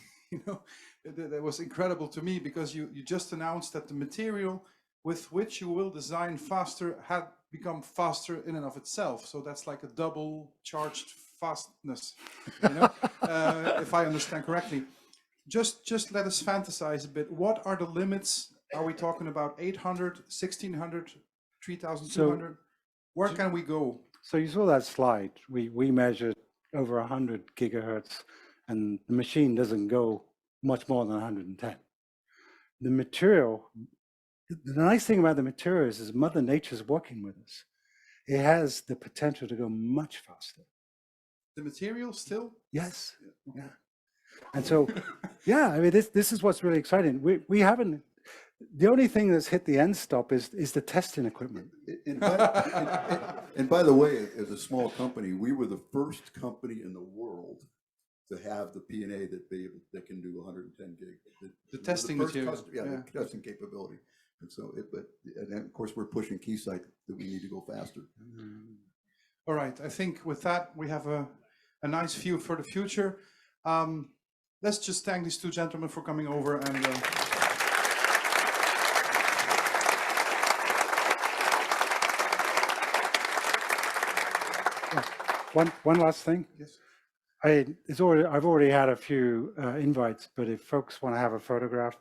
That was incredible to me, because you just announced that the material with which you will design faster had become faster in and of itself. So that's like a double charged fastness, if I understand correctly. just let us fantasize a bit. What are the limits? Are we talking about 800, 1600, 3200? Where can we go? So you saw that slide. We measured over 100 gigahertz, and the machine doesn't go much more than 110. The material, the nice thing about the material is Mother Nature's working with us. It has the potential to go much faster. The material still? Yes. Yeah. And so, yeah, I mean, this is what's really exciting. We haven't, the only thing that's hit the end stop is the testing equipment. And by the way, as a small company, we were the first company in the world to have the P&A that can do 110 gig. The testing material. The testing capability. And so, and of course, we're pushing Keysight that we need to go faster. All right, I think with that, we have a nice view for the future. Let's just thank these two gentlemen for coming over and One last thing. yes. I've already had a few invites, but if folks want to have a photograph,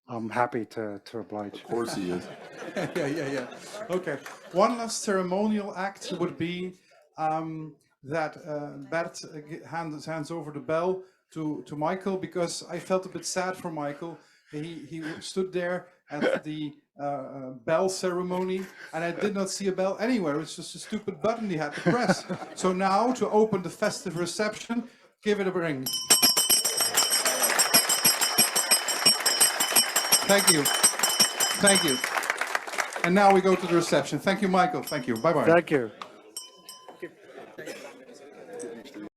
I'm happy to oblige. Of course he is. Yeah. Okay. One last ceremonial act would be that Bert hands over the bell to Michael, because I felt a bit sad for Michael. He stood there at the bell ceremony, and I did not see a bell anywhere. It's just a stupid button he had to press. So now, to open the festive reception, give it a ring. Thank you. Thank you. And now we go to the reception. Thank you, Michael. Thank you. Bye-bye. Thank you.